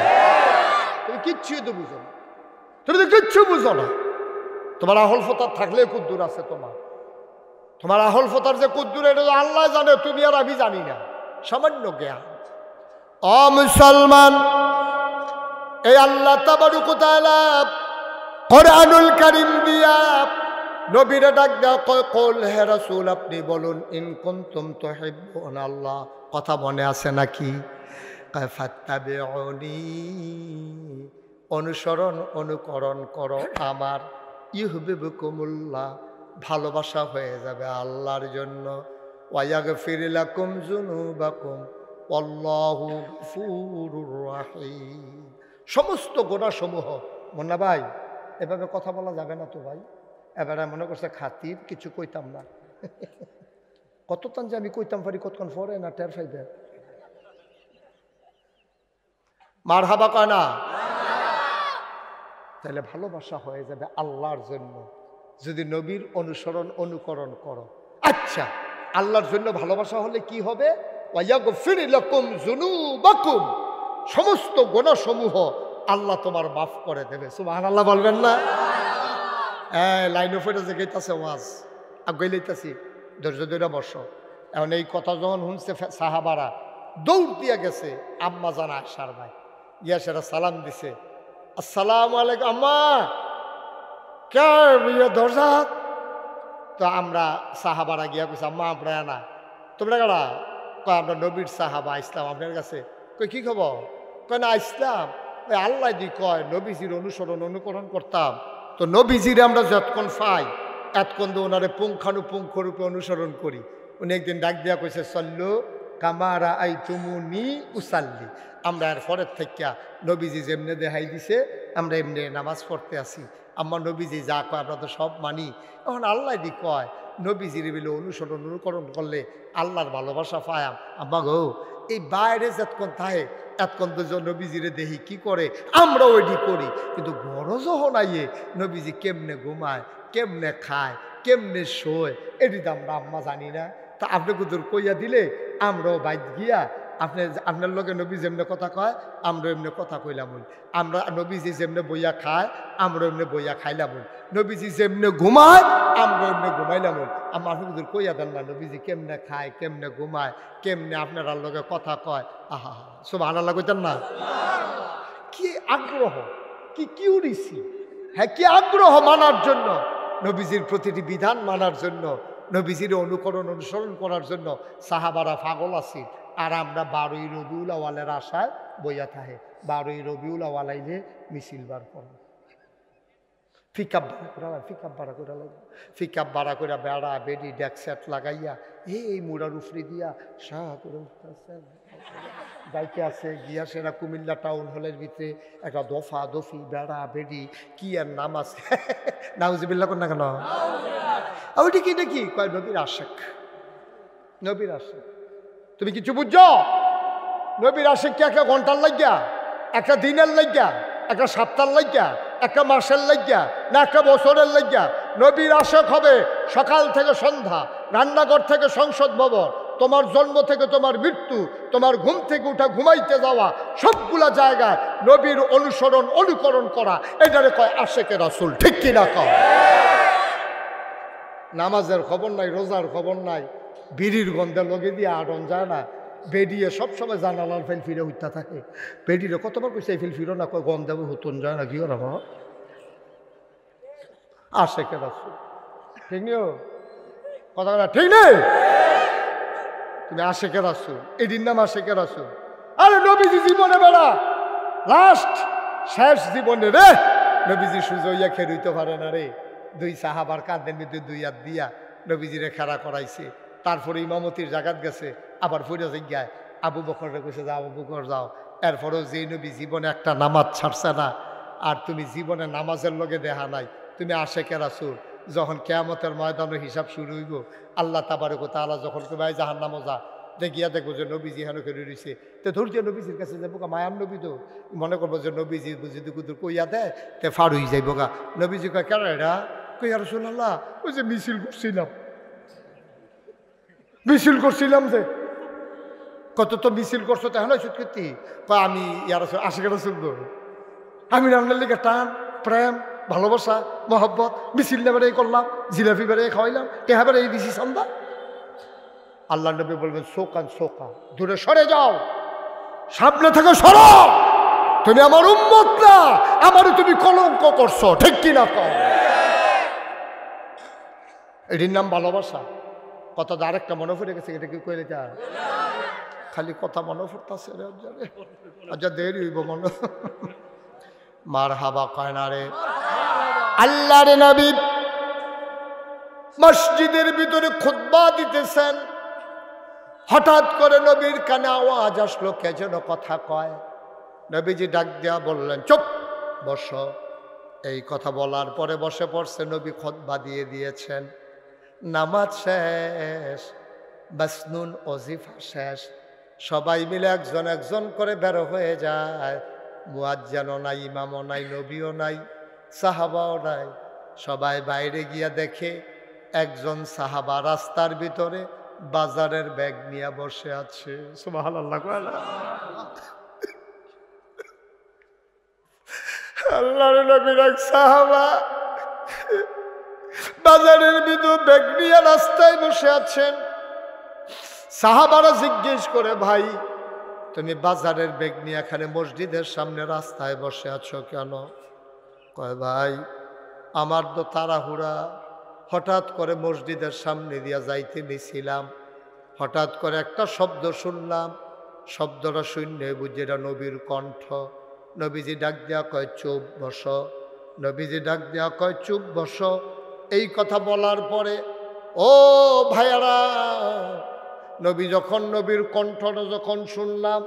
তুমি কিচ্ছু তো বুঝো না, তুমি তো কিচ্ছু বুঝো না। তোমার আহল ফতার থাকলে কুদ্দুর আছে, তোমার আহল ফতার যে কুদ্দুর এটা তো আল্লাহ জানে, তুমি আর আমি জানি না, সামান্য জ্ঞান। ও মুসলমান, এই আল্লাহ তাবারক ওয়া তাআলা কোরআনুল কারীম দিয়া নবীরে ডাক দেওয়া কয় কল হে রাসূল আপনি বলুন ইন কুনতুম তুহিব্বুনা আল্লাহ কথা মনে আছে নাকি কয় ফাত্তাবিউনি অনুসরণ অনুকরণ করো আমার ইউহিব্বুকুমুল্লাহ ভালোবাসা হয়ে যাবে আল্লাহর জন্য ওয়ায়াগফির লাকুম যুনুবাকুম আল্লাহু গফুরুর রহিম সমস্ত গুনাহসমূহ মুন্না ভাই এভাবে কথা বলা যাবে না তো ভাই এবারে মনে করছে খাতির কিছু কইতাম না কতক্ষণ যে আমি কইতাম পারি কতক্ষণ পরে না টের ফাইবে মারহাবা কয় না তাহলে ভালোবাসা হয়ে যাবে আল্লাহর জন্য যদি নবীর অনুসরণ অনুকরণ করো আচ্ছা আল্লাহর জন্য ভালোবাসা হলে কি হবে ওয়ায়াগফির লাকুম যুনুবাকুম সমস্ত গুনাহসমূহ আল্লাহ তোমার মাফ করে দেবে সুবহানাল্লাহ বলবেন না লাইন অফ এটা যে গেইতাছে ওয়াজ আগাইলাইতাছি ধৈর্য ধরে বসো এখন এই কথা যখন শুনছে সাহাবারা দৌড় দিয়া গেছে আম্মা জান আয়েশার ভাই গিয়া সেটা সালাম দিছে আসসালামু আলাইকুম আম্মা কে বিয়ে দরজা তো আমরা সাহাবারা গিয়া কইছি আম্মা আপনারা না তোমরা কারা কয় আমরা নবীর সাহাবা ইসলাম আপনার কাছে কই কি খবর কয় না ইসলাম ওই আল্লাহ দি কয় নবীজির অনুসরণ অনুকরণ করতাম তো নবীজিরে আমরা যতক্ষণ পাই এতক্ষণ তো ওনারে পুঙ্খানুপুঙ্খ রূপে অনুসরণ করি উনি একদিন ডাক দিয়া কইছে সল্লু কামারা আই তুমুনি উসাল্লি আমরা এর পরের থেকে নবীজি যেমনে দেখাই দিছে আমরা এমনি নামাজ পড়তে আসি আমার নবীজি যা কয় আমরা তো সব মানি এখন আল্লাহ দি কয় নবীজির বিলে অনুসরণ অনুকরণ করলে আল্লাহর ভালোবাসা পায়াম আম্মা গো এই বাইরে যতক্ষণ থাকে এতক্ষণ তো নবীজিরে দেখি কি করে আমরা ওইটি করি কিন্তু গরজও হনাইয়ে নবীজি কেমনে ঘুমায় কেমনে খায় কেমনে শোয় এটি তো আমরা আম্মা জানি না তা আপনি কুদুর কইয়া দিলে আমরাও বাইক গিয়া আপনার লগে নবী যেমনে কথা কয় আমরা এমনি কথা কইলাম আমরা নবীজি যেমনে বইয়া খায় আমরা এমনি বইয়া খাইলাম নবীজি যেমনে ঘুমায় আমরা এমনি ঘুমাইলাম আমরা আপনি কুদুর কইয়া দেন না নবীজি কেমনে খায় কেমনে ঘুমায় কেমনে আপনার লগে কথা কয় আহা সুবহানাল্লাহ কইতেন না কি আগ্রহ কি কিউরিসি হ্যাঁ কি আগ্রহ মানার জন্য নবীজির প্রতিটি বিধান মানার জন্য নবীজির অনুকরণ অনুসরণ করার জন্য সাহাবারা পাগল আছে আর আমরা 12ই রবিউল আউয়ালের আশায় বইয়া থাহে 12ই রবিউল আউয়াল আইলে মিছিল বার করা পিকআপ ভাড়া করে বেড়া বেডি ডেক সেট লাগাইয়া এই মুড়ার উফরি দিয়া শাহ করে উঠতেছেন যাইতে আছে গিয়া সেরা কুমিল্লা টাউন হলের ভিতরে একটা দফা দফি বেড়া বেডি কি আর নাম আছে নাউজুবিল্লাহ কোন না কেন ওইটা কি দেখি কয় নবীর আশেক নবীর আশেক তুমি কিছু বুঝছো নবীর আশেক কি একটা ঘন্টার লাগিয়া একটা দিনের লাগিয়া একটা সপ্তাহের লাগিয়া একটা মাসের লাগিয়া না একটা বছরের লাগিয়া নবীর আশেক হবে সকাল থেকে সন্ধ্যা রান্নাঘর থেকে সংসদ ভবন তোমার জন্ম থেকে তোমার মৃত্যু তোমার ঘুম থেকে উঠা ঘুমাইতে যাওয়া সবগুলা জায়গায় নবীর অনুসরণ অনুকরণ করা এটারে কয় আশেকে রাসূল ঠিক কিনা কয় নামাজের খবর নাই রোজার খবর নাই বিড়ির গন্ধে লগে দিয়ে আটন যায় না বেডিয়ে সবসময় জানালার ফেল ফিরে উঠতে থাকে বেডিরে কতবার কইছে এই ফেল ফিরো না কয় গন্ধ হতন যায় না কি করা আশেকে রাসূল ঠিক নিও কথা না ঠিক নেই তুমি আশেকে রাসূল এদিন নাম আশেকে রাসূল আরে নবীজি জীবনে বেড়া লাস্ট শেষ জীবনে রে নবীজি সুজইয়া খেয়ে হইতে পারে না রে দুই সাহাবার কাঁধের মধ্যে দুই হাত দিয়া নবীজিরে খাড়া করাইছে তারপরে ইমামতির জায়গাত গেছে আবার ফিরে যাই আবু বকরে কইছে যাও আবু বকর যাও এরপরেও যে নবী জীবনে একটা নামাজ ছাড়ছে না আর তুমি জীবনে নামাজের লগে দেখা নাই তুমি আশেকে রাসূল যখন কিয়ামতের ময়দানের হিসাব শুরু হইব আল্লাহ তাবারক ওয়া তাআলা যখন কই জাহান্নামে যা দেখিয়া দেখবো যে নবীজি হেন করে রয়েছে তো ধৈর্য নবীজির কাছে যাবো গা মায়ার নবী তো মনে করবো যে নবীজি যদি কুদুর কইয়া দেয় তে ফার হয়ে যাইব গা নবীজি কয় কেন এটা কই আর রাসূলুল্লাহ ওই যে মিছিল করছিলাম যে কত তো মিছিল করছো তাহলে সত্যি আমি ইয়ার আশিকের রাসূল আমি রান্নার লিগে টান প্রেম ভালোবাসা মহব্বত মিছিল বেড়ে করলাম জিলাপি বেড়ে খাওয়াইলাম টেহা বেড়ে দিছি সান্দা আল্লাহ নবী বলবেন শোকান শোকা দূরে সরে যাও সামনে থেকে সরো তুমি আমার উম্মত না আমারে তুমি কলঙ্ক করছো ঠিক কিনা কও এটির নাম ভালোবাসা। কথা আরেকটা মনে পড়ে গেছে, এটা কি কইলে যা খালি কথা মনে পড়তেছে রে, আচ্ছা দেরি হইব মনে। মার হাবা কয় না রে। আল্লাহর নবী মসজিদের ভিতরে খুতবা দিতেছেন, হঠাৎ করে নবীর কানে আওয়াজ আসলো, কে যেন কথা কয়। নবীজি ডাক দিয়া বললেন, চুপ, বসো। এই কথা বলার পরে বসে পড়ছে। নবী খুতবা দিয়ে দিয়েছেন, নামাজ শেষ, বাসনুন ওজিফা শেষ, সবাই মিলে একজন একজন করে বের হয়ে যায়। মুয়াজ্জিনও নাই, ইমামও নাই, নবীও নাই, সাহাবাও নাই। সবাই বাইরে গিয়া দেখে একজন সাহাবা রাস্তার ভিতরে বাজারের ব্যাগ নিয়ে বসে আছে। সুবহানাল্লাহ। আল্লাহর নবীর এক সাহাবা বাজারের ভিতর ব্যাগ নিয়ে রাস্তায় বসে আছেন। সাহাবারা জিজ্ঞেস করে, ভাই তুমি বাজারের ব্যাগ নিয়ে এখানে মসজিদের সামনে রাস্তায় বসে আছো কেন? কয়, ভাই আমার তো তাড়াহুড়া, হঠাৎ করে মসজিদের সামনে দিয়া যাইতে নিছিলাম, হঠাৎ করে একটা শব্দ শুনলাম, শব্দটা শুনে বুঝি এটা নবীর কণ্ঠ। নবীজি ডাক দেওয়া কয়, চুপ বসো। নবীজি ডাক দেওয়া কয়, চুপ বসো। এই কথা বলার পরে ও ভাইয়ারা, নবী যখন নবীর কণ্ঠটা যখন শুনলাম,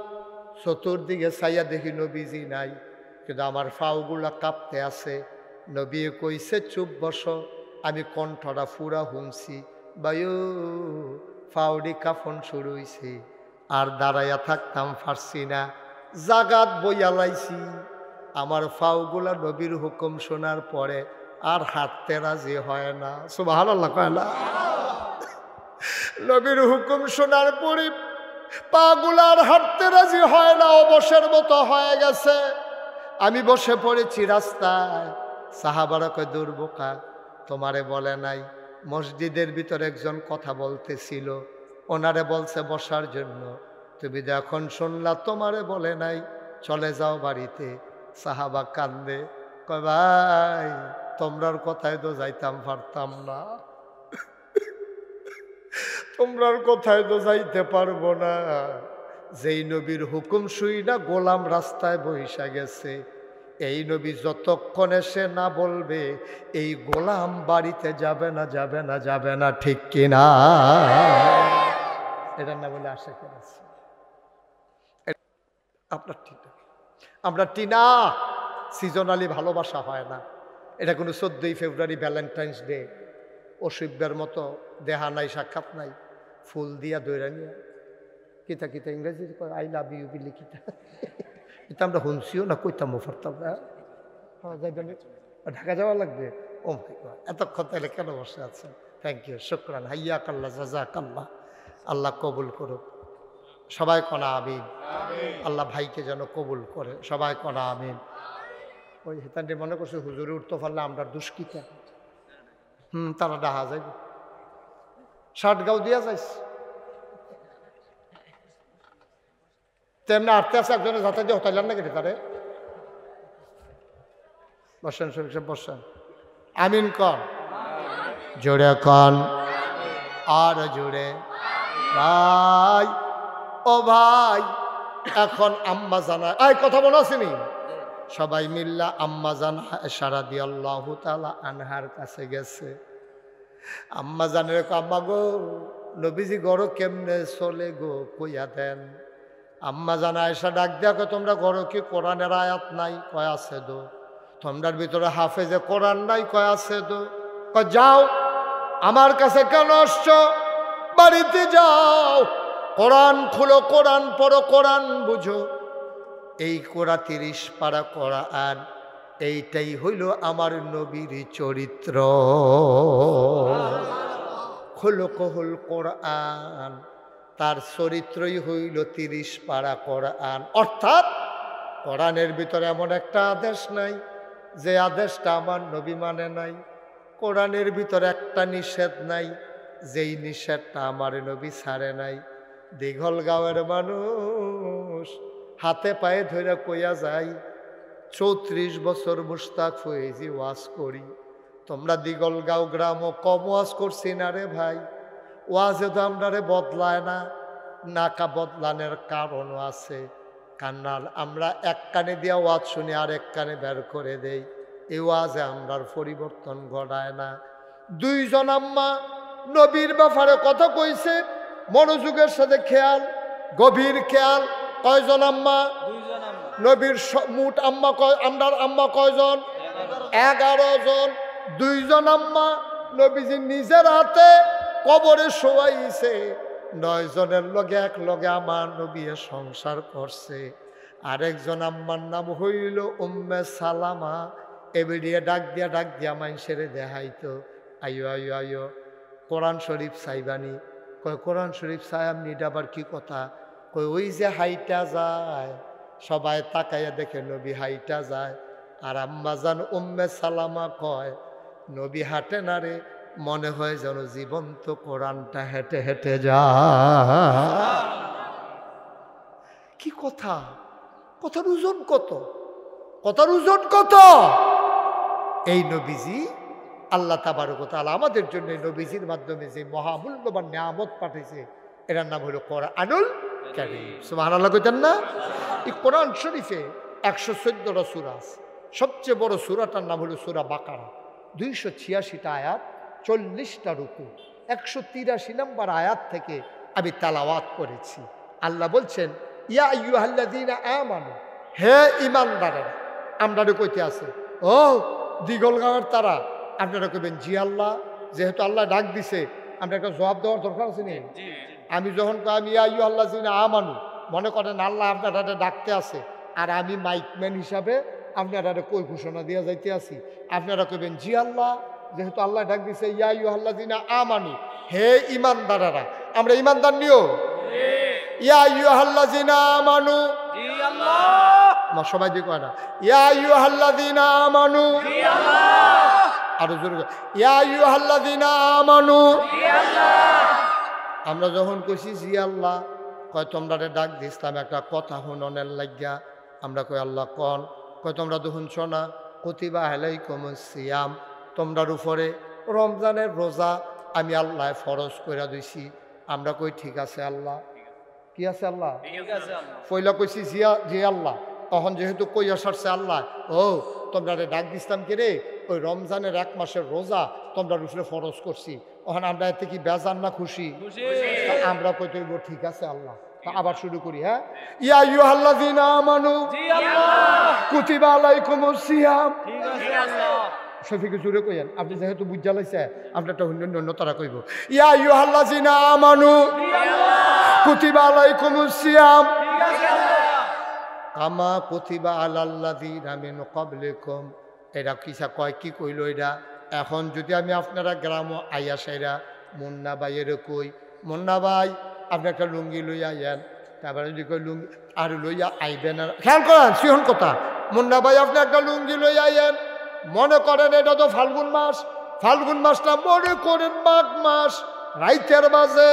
চতুর্দিকে চাইয়া দেখি নবীজি নাই, কিন্তু আমার ফাউগুলা কাঁপতে আছে। নবী কইছে, চুপ বসো। আমি কণ্ঠটা ফুরা শুনছি, বায়ু ফাউডি কাফন শুরু হইছে, আর দাঁড়াইয়া থাকতাম পারছি না, জাগাত বইয়া লাইছি। আমার ফাউগুলা নবীর হুকুম শোনার পরে আর হাঁটতে রাজি হয় না। সুবহানাল্লাহ কয় না? নবীর হুকুম শোনার পরে পাগুলা আর হাঁটতে রাজি হয় না, অবসের মতো হয়ে গেছে। আমি বসে পড়েছি রাস্তায়। সাহাবারা কয়, দুর্বোকা, তোমারে বলে নাই? মসজিদের ভিতরে একজন কথা বলতেছিল, ওনারে বলছে বসার জন্য, তুমি যখন শুনলা তোমারে বলে নাই, চলে যাও বাড়িতে। সাহাবা কান্দে, কয়, ভাই তোমরার কথায় তো যাইতাম পারতাম না, তোমরার কথায় তো যাইতে পারবো না। যেই নবীর হুকুম শুই না গোলাম রাস্তায় বইসা গেছে, এই নবী যতক্ষণ এসে না বলবে এই গোলাম বাড়িতে যাবে না, যাবে না, যাবে না, ঠিক কিনা? এটা না বলে আশা করেছি আপনার ঠিক। আমরা টিনা, সিজনালি ভালোবাসা হয় না। এটা কোনো 14ই ফেব্রুয়ারি ভ্যালেন্টাইন্স ডে অসভ্যের মতো দেহা নাই, সাক্ষাৎ নাই, ফুল দিয়া দৈরা নিয়ে কিতা কিতা ইংরেজি আই লাভ ইউ বিলি কিতা, এটা আমরা শুনছিও না, কইতাম ফারতাম না। ঢাকা যাওয়া লাগবে। ও মাই গড, এতক্ষণ তাহলে কেন বসে আছেন? থ্যাংক ইউ, শুকরান, হাইয়া কাল্লা, জাজাক আল্লাহ। আল্লাহ কবুল করুক। সবাই কনা আমিন। আল্লাহ ভাইকে যেন কবুল করে, সবাই কনা আমিন। ওই হেতানটি মনে করছে হুজুরে উঠতে পারলে আমরা দুষ্কৃতা। তারা ডাহা যাইবে, শার্ট গাও দিয়া যাইস তেমনি আটতে আছে একজনের যাতে দিয়ে হতাইলাম না কেটে তারে। বসেন শরীফ সাহেব, বসেন। আমিন কন, জোরে কন, আর জোরে। ভাই ও ভাই, এখন আম্মা জানা এই কথা মনে আসেনি? সবাই মিল্লা আম্মা জানা আয়েশা রাদিয়াল্লাহু তাআলা আনহার কাছে গেছে। আম্মা জানের আম্মা গো, নবীজি গড় কেমনে চলে গো, কইয়া দেন। আম্মা জানা আয়েশা ডাক দিয়া কয়, তোমরা গড় কি কোরআনের আয়াত নাই? কয় আছে দো। তোমরার ভিতরে হাফেজে কোরআন নাই? কয় আছে দো। কয় যাও, আমার কাছে কেন আসছো? বাড়িতে যাও, কোরআন খুলো, কোরআন পড়ো, কোরআন বুঝো। এই কোরা 30 পারা কোরআন, এইটাই হইল আমার নবীর চরিত্র। খুলুকুল কোরআন, তার চরিত্রই হইল 30 পারা কোরআন। অর্থাৎ কোরআনের ভিতরে এমন একটা আদেশ নাই যে আদেশটা আমার নবী মানে নাই। কোরআনের ভিতরে একটা নিষেধ নাই যেই নিষেধটা আমার নবী ছাড়ে নাই। দীঘলগাঁওয়ের মানুষ হাতে পায়ে ধরে কইয়া যায়, 34 বছর মুশতাক ফয়েজি ওয়াজ করি, তোমরা দিগলগাঁও গ্রাম কম ওয়াজ করছি না রে ভাই, ওয়াজে তো আমরা বদলায় না, নাকা বদলানোর কারণও আছে। কান্নাল আমরা এক কানে দিয়া ওয়াজ শুনি আর এক কানে বের করে দেই, এই ওয়াজে আমরার পরিবর্তন ঘটায় না। দুইজন আম্মা নবীর ব্যাপারে কথা কইছে, মনোযোগের সাথে খেয়াল, গভীর খেয়াল। কয়জন আম্মা? নবীর মোট আম্মা আমরার আম্মা কয়জন? 11 জন। দুইজন আম্মা নবীজি নিজের হাতে কবরে শোয়াইছে। 9 জনের লগে এক লগে আমার নবী সংসার করছে। আরেকজন আম্মার নাম হইল উম্মে সালামা। এবিডিয়ে ডাক দিয়া মানুষের দেখাইতো, আইও আইও আইও কোরআন শরীফ চাইবানি। কয় কোরআন শরীফ চাই আপনি, এটা আবার কি কথা? কই ওই যে হাইটা যায়, সবাই তাকাইয়া দেখে নবী হাইটা যায়। আর আম্মাজান উম্মে সালামা কয় নবী হাঁটে না রে, মনে হয় যেন জীবন্ত কোরআনটা হেঁটে হেঁটে যায়। কি কথা! কথার ওজন কত, কথার ওজন কত! এই নবীজি আল্লাহ তাবারক ওয়া তাআলা আমাদের জন্য নবীজির মাধ্যমে যে মহামূল্যবান নিয়ামত পাঠিয়েছে, এটার নাম হলো কোরআনুল কারীম। সুবহানাল্লাহ কইতেন না? এই কোরআন শরীফে 114টা সূরা আছে। সবচেয়ে বড় সূরাটার নাম হলো সূরা বাকারা। 286টা আয়াত, 40টা রুকু। 183 নম্বর আয়াত থেকে আমি তেলাওয়াত করেছি। আল্লাহ বলছেন, ইয়া আইয়ুহাল্লাযীনা আমানু, হে ঈমানদারেরা। আমরাও কইতে আছে, ও দিগলগাঁওয়ের তারা। আপনারা কইবেন জি আল্লাহ, যেহেতু আল্লাহ ডাক দিছে আমরা একটা জবাব দেওয়ার দরকার আছে নি? আমি যখন আমি ইয়া আইয়ুহাল্লাযীনা আমানু, মনে করেন আল্লাহ আপনারা ডাকতে আছে, আর আমি মাইকম্যান হিসাবে আপনারা কই ঘোষণা দিয়া যাইতে আছি। আপনারা কইবেন জি আল্লাহ, যেহেতু আল্লাহ ডাক দিছে ইয়া আইয়ুহাল্লাযীনা আমানু, হে ঈমানদারেরা। আমরা ঈমানদার নিও, ইয়া আইয়ুহাল্লাযীনা আমানু, জি আল্লাহ। মা সবাই দি কয় না ইয়া আইয়ুহাল্লাযীনা আমানু, জি আল্লাহ। আর জোরে ইয়া আইয়ুহাল্লাযীনা আমানু, জি আল্লাহ। আমরা যখন কইছি জি আল্লাহ, কয় তোমরা ডাক দিছিলাম একটা কথা শুননের লাগিয়া। আমরা কই আল্লাহ কোন? কয় তোমরা তো শুনছো না, কুতিবা আলাইকুমুস সিয়াম, তোমরার উপরে রমজানের রোজা আমি আল্লাহ ফরজ কইরা দিছি। আমরা কই ঠিক আছে আল্লাহ। কি আছে আল্লাহ? পয়লা কইছি জি আল্লাহ। তখন যেহেতু কইয়া সারছে আল্লাহ, ও তোমরা ডাক দিছিলাম কে রে, ওই রমজানের 1 মাসের রোজা তোমরা উপরে ফরজ করছি। ওখানে আমরা এতে কি বেজান না খুশি? আমরা কই তৈব ঠিক আছে আল্লাহ। আবার শুরু করি, হ্যাঁ। ইয়া আইয়ুহাল্লাযীনা আমানু, জি আল্লাহ। কুতিবা আলাইকুমুস সিয়াম, ঠিক আছে আল্লাহ। শফিক জুরে কইেন, আপনি যেহেতু বুঝা লাইছে আপনি একটা অন্য তারা কইব, ইয়া আইয়ুহাল্লাযীনা আমানু, জি আল্লাহ। কুতিবা আলাইকুমুস সিয়াম, ঠিক আছে আল্লাহ। কামা কুতিবা আলাল্লাযীনা মিন ক্বাবলিকুম। এটা কিসা কয়, কি কইল এটা? এখন যদি আমি আপনারা গ্রাম আইয়া সাইরা মুন্না ভাইয়ের কই, মুন্না ভাই আপনি একটা লুঙ্গি লইয়া আইয়েন, তারপরে যদি কই লুঙ্গি আর লইয়া আইবেন, আর খেয়াল করেন সিহন কথা, মুন্না ভাই আপনি একটা লুঙ্গি লইয়া আইয়েন। মনে করেন এটা তো ফাল্গুন মাস, ফাল্গুন মাসটা মনে করেন মাঘ মাস, রাইতের বাজে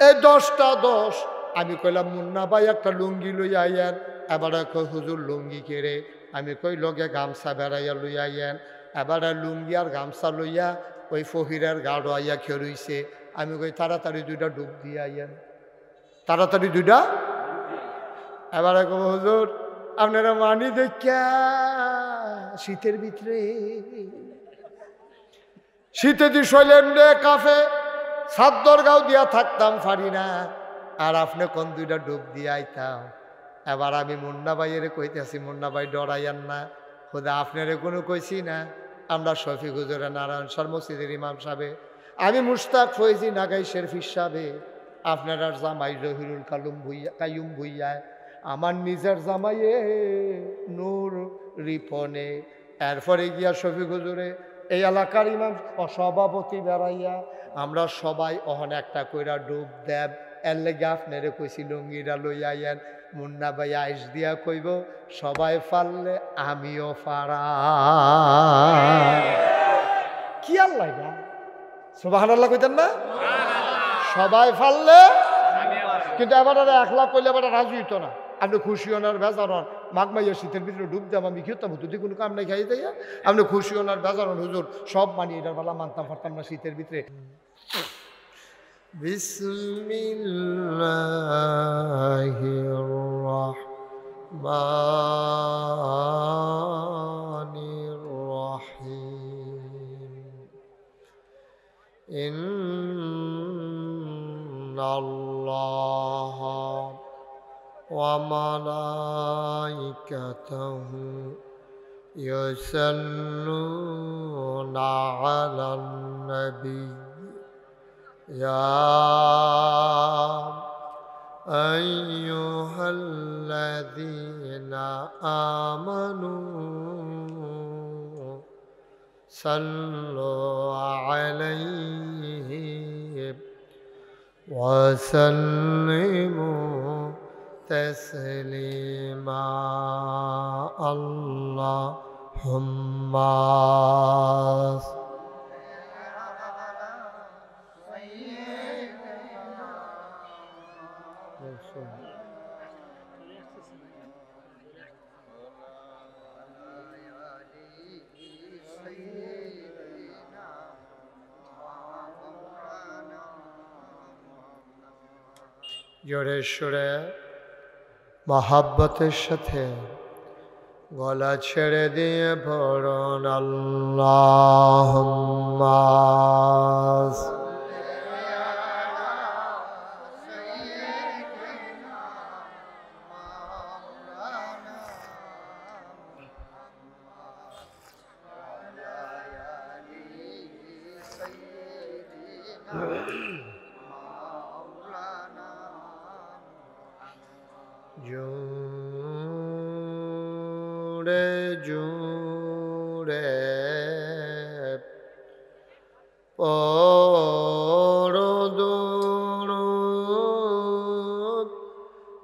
এই 10টা 10। আমি কইলাম মুন্না ভাই একটা লুঙ্গি লইয়া আইয়েন। এবারে কই হুজুর লুঙ্গি কেড়ে? আমি কই লগে গামছা বেড়াইয়া লইয়া আইয়েন। এবারে লুঙ্গি আর গামছা লইয়া ওই ফহিরের গাড়ো আইয়া খেরইছে। আমি কই তাড়াতাড়ি 2টা ডুব দিয়ে আইয়েন, তাড়াতাড়ি 2টা। এবারে কব হুজুর আপনারা মানি দেখা শীতের ভিতরে, শীতে দি শৈলেন রে কাফে সাদ্দর গাও দিয়া থাকতাম পারি না, আর আপনি কোন 2টা ডুব দিয়ে আইতাম। এবার আমি মুন্না ভাইয়ের কইতেছি, মুন্না ভাই ডরাইয়ান না, খোদা আপনারে কোনো কইছি না। আমরা শফিক হুজুরে নারায়ণ সর মসজিদের ইমাম সাহেব, আমি মুশতাক ফৈজি নাগাই শেরফিস সাহেবে, আপনার জামাই জহিরুল কায়ুম ভুইয়া, আমার নিজের জামাইয়ে নূর রিপনে। এরপরে গিয়া শফিক হুজুরে এই এলাকার ইমাম সভাপতি বেড়াইয়া, আমরা সবাই অহন একটা কইরা ডুব দেব। এর লেগে আপনারে কইছি লুঙ্গিটা লইয়া আইয়েন। মুন্না ভাই আইস দিয়া কইব সবাই পারলে আমিও পারা। কি আল্লাহ না সুবহানাল্লাহ কইতেন না? সবাই পারলে, কিন্তু এবার 1 লাখ কইলে এবার রাজি হইতো না। আপনি খুশি হনার বেজারন মাঘ মাইয়া শীতের ভিতরে ডুব যাম আমি খেতাম তুই কোনো কাম নাই খাই দেয়া আপনি খুশি হনার বেজারন হুজুর সব মানি এটার বেলা মানতাম পারতাম না শীতের ভিতরে বিসমিল্লাহির রহমানির রহিম ইন্নাল্লাহা ওয়া মালাইকাতাহু ইউসাল্লুনা আলান নবী يا أيها الذين آمنوا صلوا عليه وسلموا تسليما اللهم জোরে সুরে মহাব্বতের সাথে গলা ছেড়ে দিয়ে পড়ুন আল্লাহুম্মা জুড়ে জুড়ে পড়ো দুরূদ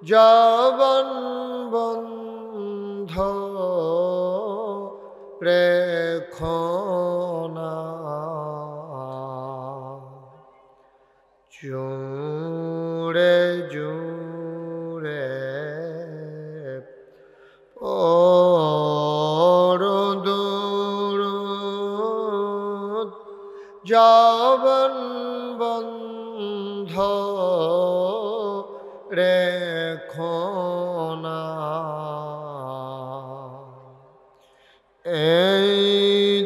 জবান বন্ধ রেখো না জুড়ে জুড়ে পড়ো দুরূদ জবান বন্ধ রেখো না এই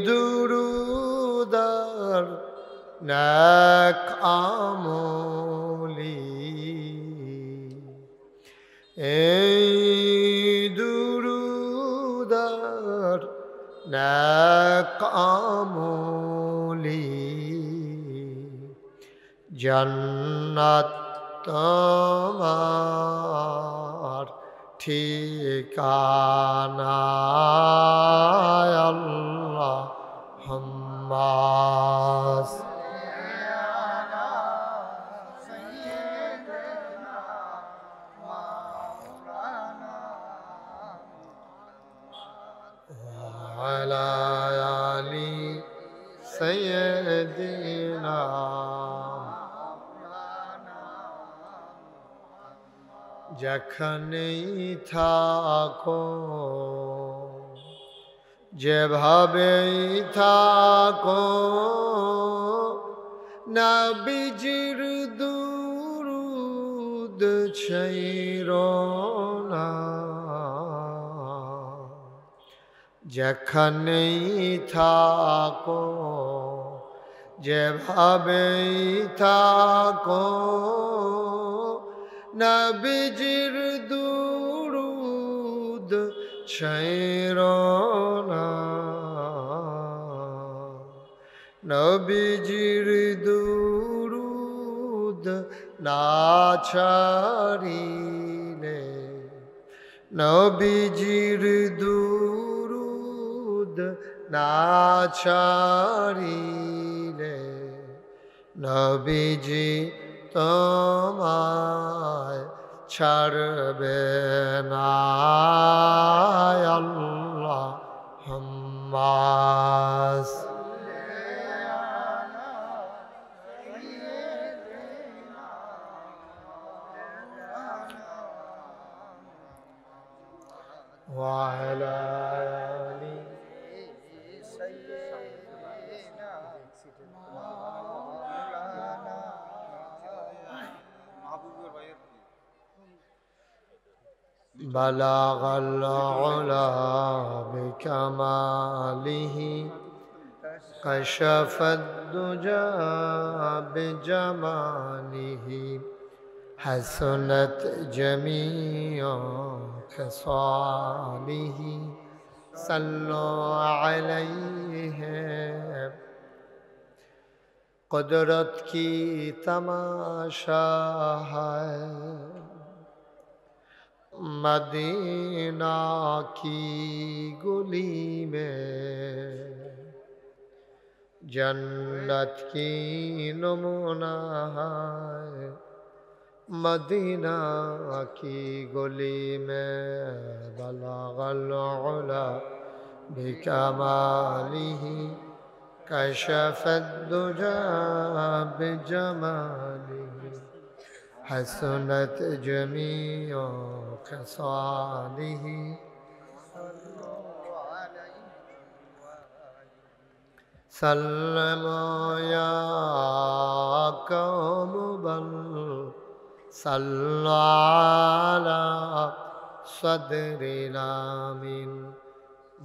দুরূদার নেক আমলি এই দুরূদার নেক আমলি জান্নাত তোমার ঠিকানা আল্লাহুম্মা وعلى آل سيدنا যেখানেই থাকো যেভাবেই থাকো নবীজির দুরূদ ছাইরো না যেখানেই থাকো যেভাবেই থাকো নবীজির দুরূদ ছাইরো না নবীজির দুরূদ না ছাড়িলে নবীজির দুরূদ না ছাড়িলে নবীজি তোমায় ছাড়বে না আল্লাহুম্মা وعلى آل سيدنا مولانا মাহবুবের ভাইয়ের بلغ العلا بكماله كشف الدجى بجماله حسنت جميع خصاله صلوا عليه قدرت کی تماشا ہے مدینہ کی گلی میں جنت کی نمونہ ہے مدینہ کی گلی میں بلغ العلا بکمالہ كشف الدجى بجماله حسنت جميع خصاله سلموا يا قوم بل صلوا على صدرنا من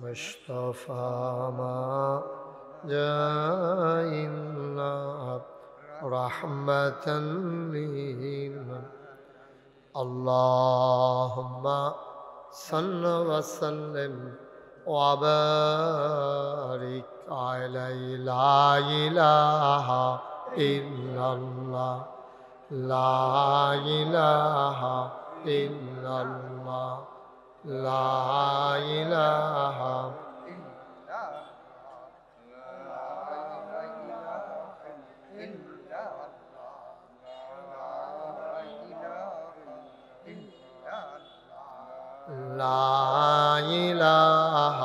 مصطفى ما جاءنا رحمة لنا اللهم صل وسلم وبارك عليه لا إله إلا الله لا إله إلا الله لا إله لا إله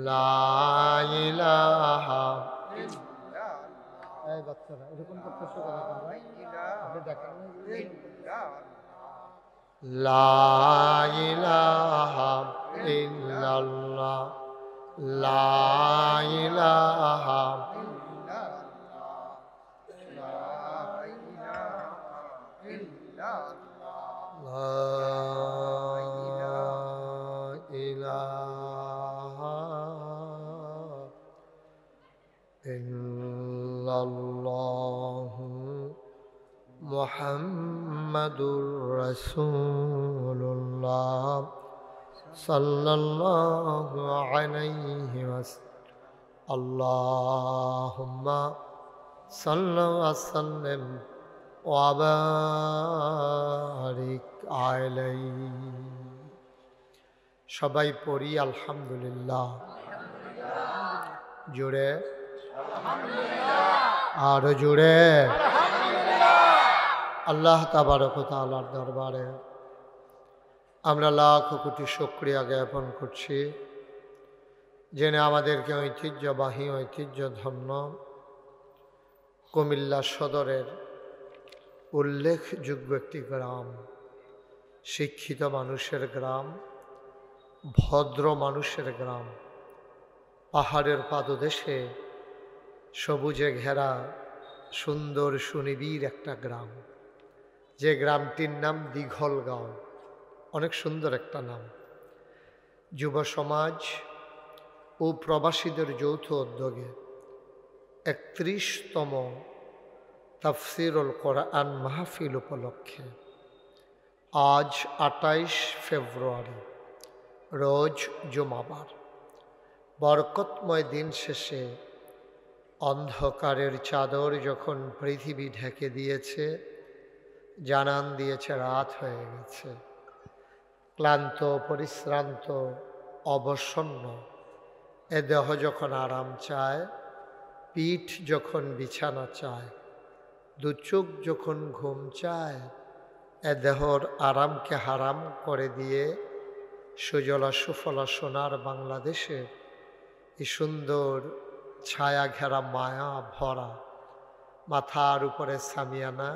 لا إله এই বাচ্চারা এরকম করতেছো কেন আপনি দেখেন লা ইলাহা ইল্লাল্লাহ লা ইলাহা মুহাম্মাদুর রাসূলুল্লাহ সাল্লাল্লাহু আলাইহি ওয়াসাল্লাম আল্লাহুম্মা সাল্লি ওয়া সাল্লিম ওয়া বারিক আলাইহি সবাই পড়ি আলহামদুলিল্লাহ জোরে আর জোরে আল্লাহ তাবারক ওয়া তাআলার দরবারে আমরা লাখ কোটি শুকরিয়া জ্ঞাপন করছি যিনি আমাদেরকে ঐতিহ্যবাহী ঐতিহ্যধন্য কুমিল্লা সদরের উল্লেখযোগ্য একটি গ্রাম, শিক্ষিত মানুষের গ্রাম, ভদ্র মানুষের গ্রাম, পাহাড়ের পাদদেশে সবুজে ঘেরা সুন্দর সুনিবিড় একটা গ্রাম, যে গ্রামটির নাম দিঘলগাঁও। অনেক সুন্দর একটা নাম। যুব সমাজ ও প্রবাসীদের যৌথ উদ্যোগে ৩১তম তাফসিরুল কোরআন মাহফিল উপলক্ষে আজ ২৮ ফেব্রুয়ারি রোজ জুমাবার বরকতময় দিন শেষে অন্ধকারের চাদর যখন পৃথিবী ঢেকে দিয়েছে, জানান দিয়েছে রাত হয়ে গেছে। ক্লান্ত, পরিশ্রান্ত, অবসন্ন এ দেহ যখন আরাম চায়, পিঠ যখন বিছানা চায়, দু চোখ যখন ঘুম চায়, এ দেহর আরামকে হারাম করে দিয়ে সুজলা সুফলা সোনার বাংলাদেশে এই সুন্দর ছায়া ঘেরা মায়া ভরা, মাথার উপরে সামিয়ানা,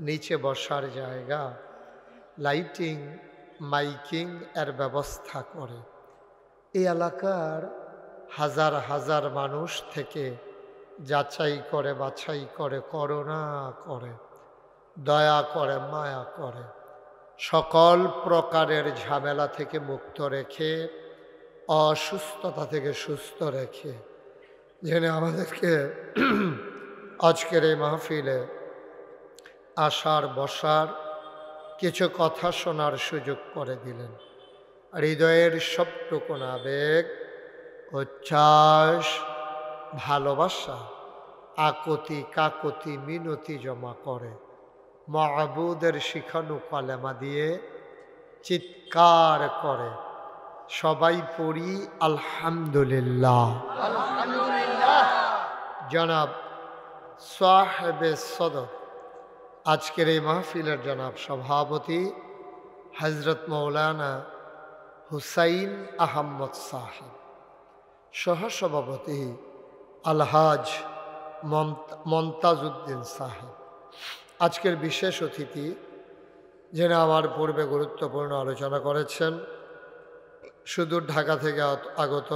নিচে বসার জায়গা, লাইটিং, মাইকিং এর ব্যবস্থা করে। এই এলাকার হাজার হাজার মানুষ থেকে যাচাই করে, বাছাই করে, করুণা করে, দয়া করে, মায়া করে, সকল প্রকারের ঝামেলা থেকে মুক্ত রেখে, অসুস্থতা থেকে সুস্থ রেখে, যিনি আমাদেরকে আজকের এই মাহফিলে আসার বসার কিছু কথা শোনার সুযোগ করে দিলেন। হৃদয়ের সবটুকু আবেগ, উচ্ছ্বাস, ভালোবাসা, আকুতি কাকুতি মিনতি জমা করে মাবুদের শিখানো কালেমা দিয়ে চিৎকার করে সবাই পড়ি আলহামদুলিল্লাহ। জনাব সাহেবে সদর, আজকের এই মাহফিলের জনাব সভাপতি হজরত মৌলানা হুসাইন আহমদ সাহেব, সহসভাপতি আলহাজ মমতাজউদ্দিন সাহেব, আজকের বিশেষ অতিথি যিনি আমার পূর্বে গুরুত্বপূর্ণ আলোচনা করেছেন, সুদূর ঢাকা থেকে আগত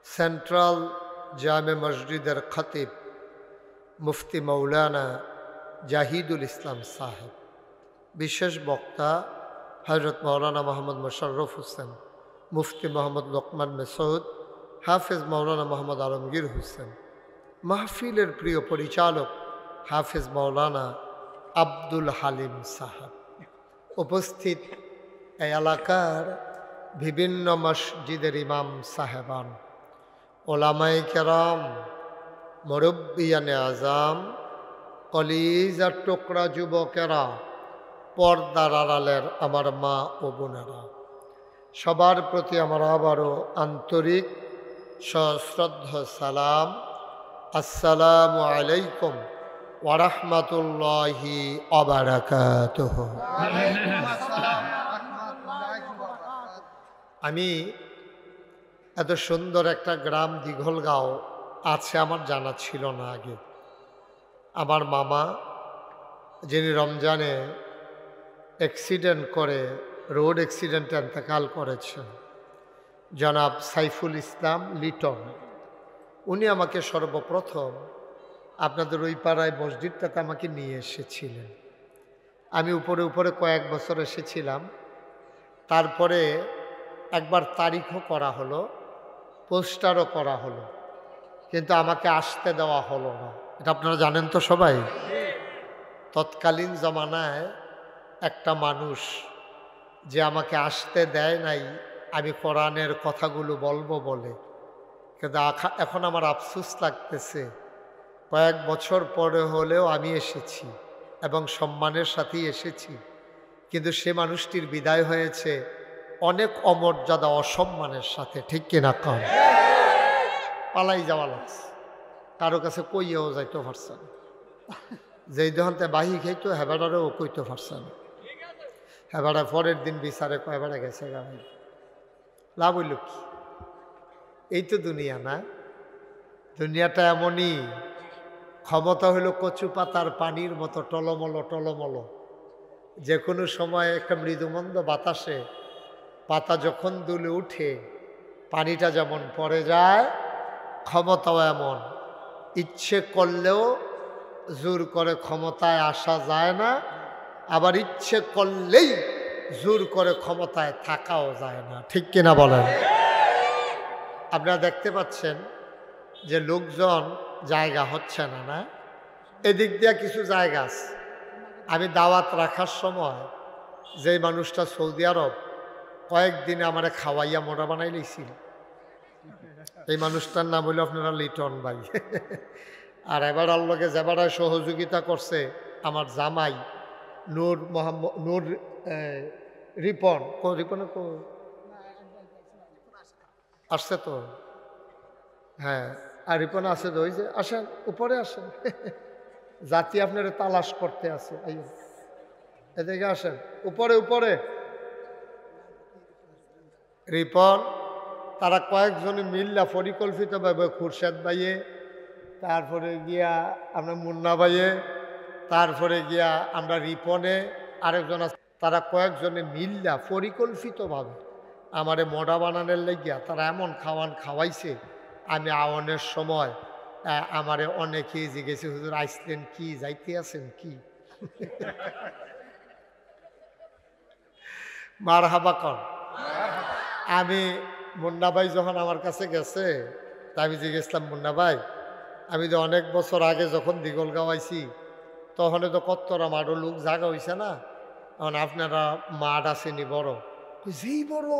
সেন্ট্রাল জামে মসজিদের খতিব মুফতি মৌলানা জাহিদুল ইসলাম সাহেব, বিশেষ বক্তা হজরত মৌলানা মোহাম্মদ মোশাররফ হোসেন, মুফতি মোহাম্মদ লোকমান মেসউদ, হাফেজ মৌলানা মোহাম্মদ আলমগীর হোসেন, মাহফিলের প্রিয় পরিচালক হাফেজ মৌলানা আব্দুল হালিম সাহেব, উপস্থিত এই এলাকার বিভিন্ন মসজিদের ইমাম সাহেবান, ওলামায়ে কেরাম, মুরব্বিয়ানে আজাম, কলিজার টুকরা যুবকেরা, পর্দার আড়ালের আমার মা ও বোনেরা, সবার প্রতি আমার আবারও আন্তরিক সশ্রদ্ধ সালাম। আসসালামু আলাইকুম ওয়া রাহমাতুল্লাহি ওয়া বারাকাতুহু। আমি এত সুন্দর একটা গ্রাম দিঘলগাঁও আছে আমার জানা ছিল না আগে। আমার মামা যিনি রমজানে অ্যাক্সিডেন্ট করে, রোড অ্যাক্সিডেন্টে ইন্তেকাল করেছেন, জনাব সাইফুল ইসলাম লিটন, উনি আমাকে সর্বপ্রথম আপনাদের ওই পাড়ায় মসজিদটাতে আমাকে নিয়ে এসেছিলেন। আমি উপরে উপরে কয়েক বছর এসেছিলাম, তারপরে একবার তারিখও করা হলো, পোস্টারও করা হলো, কিন্তু আমাকে আসতে দেওয়া হলো না। এটা আপনারা জানেন তো সবাই। তৎকালীন জমানায় একটা মানুষ যে আমাকে আসতে দেয় নাই আমি কোরআনের কথাগুলো বলবো বলে, কিন্তু এখন আমার আফসোস লাগতেছে, কয়েক বছর পরে হলেও আমি এসেছি এবং সম্মানের সাথেই এসেছি, কিন্তু সে মানুষটির বিদায় হয়েছে অনেক অমর্যাদা অসম্মানের সাথে, ঠিক কিনা কম? পালাই যাওয়া লাগছে, কারো কাছে কইয়াও যাইতে পারছে না, যেই দোকানতে বাহি খাইতো হেবাটারেও কইতে পারছে না। হেবাটা পরের দিন বিচারে কয়বারে গেছে গাড়ি, লাভ হইল কি? এই তো দুনিয়া না? দুনিয়াটা এমনই, ক্ষমতা হইল কচু পাতার পানির মতো টলমল টলমল, যে কোনো সময় একটা মৃদুমন্দ বাতাসে পাতা যখন দুলে উঠে পানিটা যেমন পড়ে যায়, ক্ষমতাও এমন, ইচ্ছে করলেও জোর করে ক্ষমতায় আসা যায় না, আবার ইচ্ছে করলেই জোর করে ক্ষমতায় থাকাও যায় না, ঠিক কিনা বলেন? আপনারা দেখতে পাচ্ছেন যে লোকজন জায়গা হচ্ছে না, না? এদিক দিয়ে কিছু জায়গা আছে। আমি দাওয়াত রাখার সময় যে মানুষটা সৌদি আরব কয়েকদিনে আমার খাওয়াইয়া মোড়া বানাই লইছিল, এই মানুষটার নাম হইল আপনারা লিটন ভাই। আর এবার আল্লাহকে যেবারায় সহযোগিতা করছে আমার জামাই নূর মোহাম্মদ, নূর রিপন, রিপন আসছে তো, হ্যাঁ, আর রিপন আছে তো, ওই যে আসেন উপরে আসেন, জাতি আপনারা তালাশ করতে আছে, এদিকে আসেন উপরে উপরে। রিপন তারা কয়েকজনে মিল্লা পরিকল্পিতভাবে খুরশেদ ভাইয়ে, তারপরে গিয়া আমরা মুন্না ভাইয়ে, তারপরে গিয়া আমরা রিপনে, আরেকজন আছে তারা কয়েকজনে মিল্লা পরিকল্পিতভাবে আমারে মোড়া বানানোর লাগিয়া তারা এমন খাওয়াইছে, আমি আওয়ানের সময় আমারে অনেকেই জিজ্ঞেসে, হুজুর আইসলেন কি, যাইতে আছেন কি? মার হাবা কন। আমি মুন্না ভাই যখন আমার কাছে গেছে, তা আমি জিজ্ঞেসলাম, মুন্না ভাই আমি তো অনেক বছর আগে যখন দিগল গাওয়াইছি তখন তো কত্তরা মাঠও লোক জাগা হইছে না, এখন আপনারা মাঠ আসেনি বড়? যেই বড়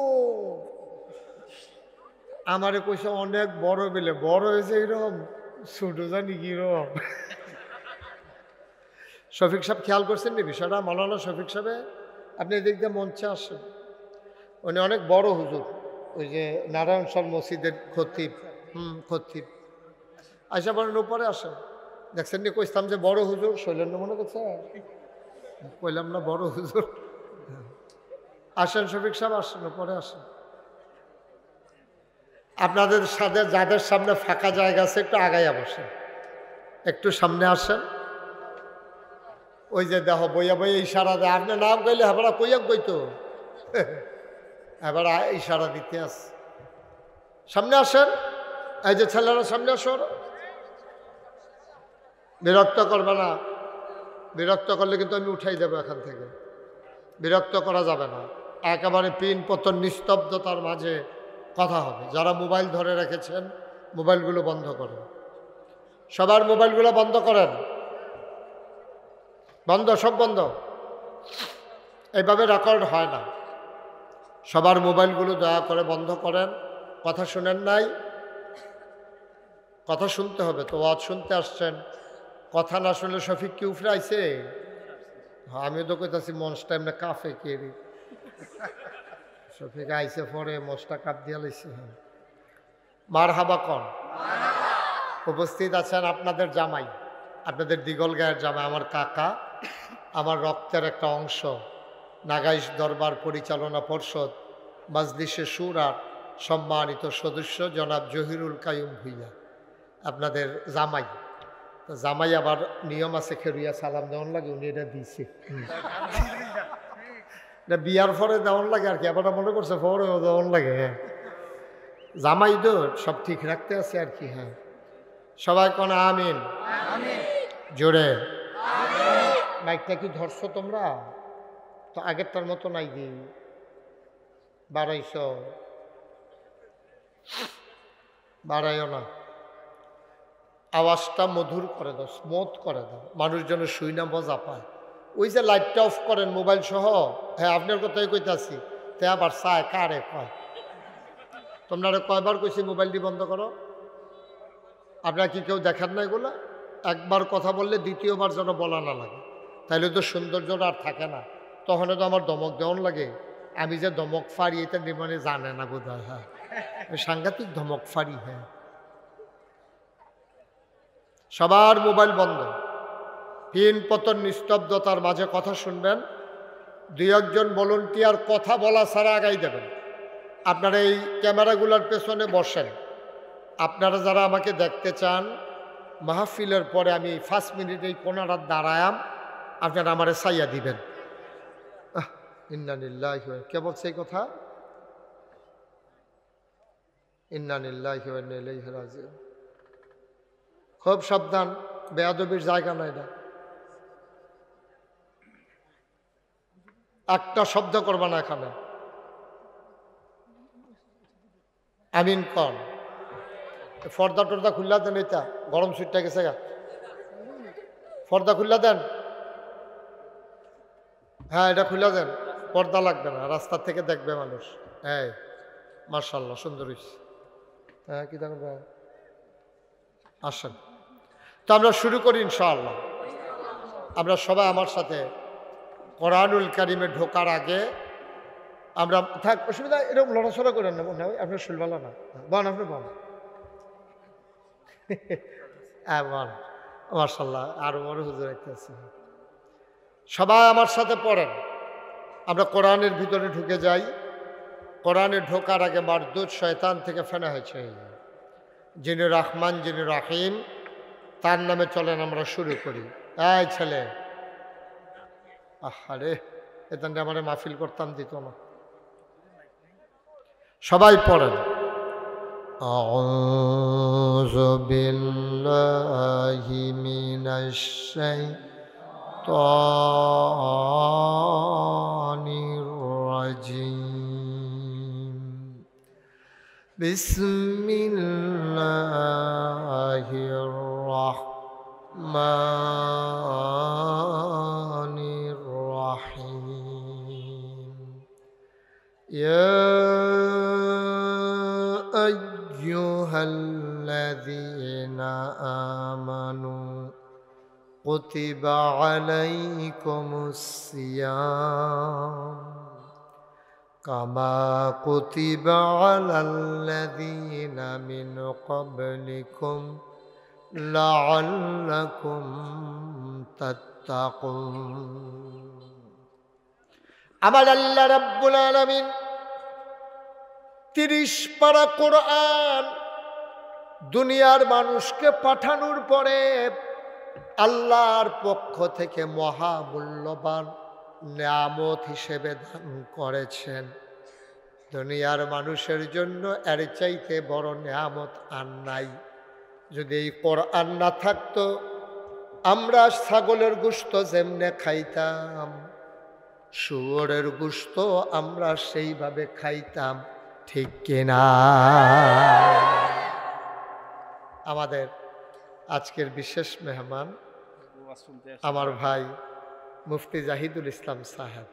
আমারে কইছে অনেক বড় বেলে, বড় হয়েছে এরকম, ছোট জানি কিরকম। শফিক সাহেব খেয়াল করছেন নি বিষয়টা? মাওলানা শফিক সাহেব, আপনি এদিক দিয়ে মঞ্চে আসেন, উনি অনেক বড় হুজুর, ওই যে নারায়ণ সর মসজিদের খতিব। খতিব আইসা বলেন উপরে আসেন। দেখছেন নি কইতাম যে বড় হুজুর, শৈলেন মনে করছে, কইলাম না বড় হুজুর? আসেন শফিক সাহেব, আসেন উপরে আসেন। আপনাদের সাথে যাদের সামনে ফাঁকা জায়গা আছে একটু আগাইয়া বসেন, একটু সামনে আসেন। ওই যে দেখো বইয়া বইয়া ইশারা দেয়, আপনি নাম কইলে এবার কইয়া কইতো, এবার ইশারা দিতে আস। সামনে আসেন, এই যে ছেলেরা সামনে আসো। বিরক্ত করবে না, বিরক্ত করলে কিন্তু আমি উঠাই দেবো এখান থেকে। বিরক্ত করা যাবে না, একেবারে পিন পতন নিস্তব্ধতার মাঝে কথা হবে। যারা মোবাইল ধরে রেখেছেন মোবাইলগুলো বন্ধ করেন, সবার মোবাইলগুলো বন্ধ করেন, বন্ধ, সব বন্ধ। এইভাবে রেকর্ড হয় না। সবার মোবাইলগুলো দয়া করে বন্ধ করেন। কথা শুনেন নাই? কথা শুনতে হবে তো, ওয়াজ শুনতে আসছেন, কথা না শুনলে শফিক কি উফরে আইছে? হ্যাঁ, আমিও তো কইতাছি মঞ্চটা এমনি কাফে কে রে, শফিক আইসে পরে মঞ্চটা কাপ দিয়া লাইছে। হ্যাঁ, মার হাবা কন। উপস্থিত আছেন আপনাদের জামাই, আপনাদের দিগল গায়ের জামাই, আমার কাকা, আমার রক্তের একটা অংশ, নাগাইশ দরবার পরিচালনা পর্ষদ মাজলিসে শুরার সম্মানিত সদস্য জনাব জহিরুল কাইয়ুম ভুইয়া, আপনাদের জামাই। তো জামাই আবার নিয়ম আছে, খেরুইয়া সালাম দেওয়ান লাগে, উনি এটা দিয়েছে। এটা বিয়ার পরে দেওয়ান লাগে আর কি, আবার মনে করছে পরেও দেওয়ান লাগে। হ্যাঁ, জামাই তো সব ঠিক রাখতে আছে আর কি। হ্যাঁ, সবাই কোন আমিন, জোরে। মাইকটা কি ধরছো তোমরা? তো আগেরটার মতো নাই দি, বাড়াইছ, বাড়াইও না, আওয়াজটা মধুর করে দাও, স্মুথ করে দাও, মানুষ যেন শুই না মজা পায়। ওই যে লাইটটা অফ করেন মোবাইল সহ। হ্যাঁ, আপনার কথাই কইতাছি, তে আবার চায় কারে কয়? তোমরা কয়বার কইছি মোবাইলটি বন্ধ করো? আপনারা কি কেউ দেখেন না এগুলা? একবার কথা বললে দ্বিতীয়বার যেন বলা না লাগে, তাইলে তো সৌন্দর্যটা আর থাকে না। তখন তো আমার দমক দেওয়ান লাগে, আমি যে ধমক ফাড়ি এটা নির্মাণে জানে না বোধ হয়। হ্যাঁ, সাংঘাতিক ধমক ফাড়ি। হ্যাঁ, সবার মোবাইল বন্ধ, পিন পতন নিস্তব্ধতার মাঝে কথা শুনবেন। দুই একজন ভলান্টিয়ার কথা বলা ছাড়া আগাই দেবেন। আপনারা এই ক্যামেরাগুলোর পেছনে বসেন। আপনারা যারা আমাকে দেখতে চান, মাহফিলের পরে আমি 5 মিনিট এই কোনারা দাঁড়ায়াম, আপনারা আমারে সাইয়া দিবেন। ইন্না লিল্লাহি ওয়া কে বলছে এই কথা? ইন্না লিল্লাহি ওয়া ইন্না ইলাইহি রাজিউন। খুব সাবধান, বেয়াদবির জায়গা না এটা। একটা শব্দ করবা না এখানে। আমিন কন। পর্দা টর্দা খুললা দেন, এটা গরম সুইটটা গেছে গা, পর্দা খুললা দেন। হ্যাঁ, এটা খুলে দেন, পর্দা লাগবে না, রাস্তা থেকে দেখবে মানুষ। হ্যাঁ, মার্শাল্লাহ, সুন্দর হয়েছে। হ্যাঁ, কি দেখবে, আসেন। তো আমরা শুরু করি ইনশাআল্লাহ। আমরা সবাই আমার সাথে কোরআনুল কারিমে ঢোকার আগে আমরা থাক, অসুবিধা এরকম লড়াচড়া করেন না, মনে হয় আপনার শুনবেলা না। বন, আপনি বন। হ্যাঁ, বন, মার্শাল্লাহ, আরো বড় হুজুর একটা আছে। সবাই আমার সাথে পড়েন। আমরা কোরআনের ভিতরে ঢুকে যাই। কোরআনে ঢোকার আগে মারদুদ শয়তান থেকে ফেনা হয়েছে, যিনি রহমান, যিনি রাহিম, তার নামে চলেন আমরা শুরু করি। এই ছেলে, আহারে এখান আমার মাহফিল করতাম দিত না। সবাই পড়েন আউযু বিল্লাহি মিনাশ শাইতানির রাজিম বিসমিল্লাহির রাহমানির রাহিম ইয়া আইয়ুহাল্লাযীনা আমানু কুতিবা আলাইকুমুস সিয়াম কামা কুতিবা আলাল্লাযীনা মিন ক্বাবলিকুম লাআল্লাকুম তাত্তাকুন। আমার আল্লাহ রাব্বুল আলামিন 30 পারা কোরআন দুনিয়ার মানুষকে পাঠানোর পরে আল্লাহর পক্ষ থেকে মহামূল্যবান নিয়ামত হিসেবে দান করেছেন। দুনিয়ার মানুষের জন্য এর চাইতে বড় নিয়ামত আর নাই। যদি এই কোরআন না থাকতো আমরা ছাগলের গোশত যেমনে খাইতাম, শুয়োরের গোশত আমরা সেইভাবে খাইতাম, ঠিক কিনা? আমাদের আজকের বিশেষ মেহমান আমার ভাই মুফতি জাহিদুল ইসলাম সাহেব,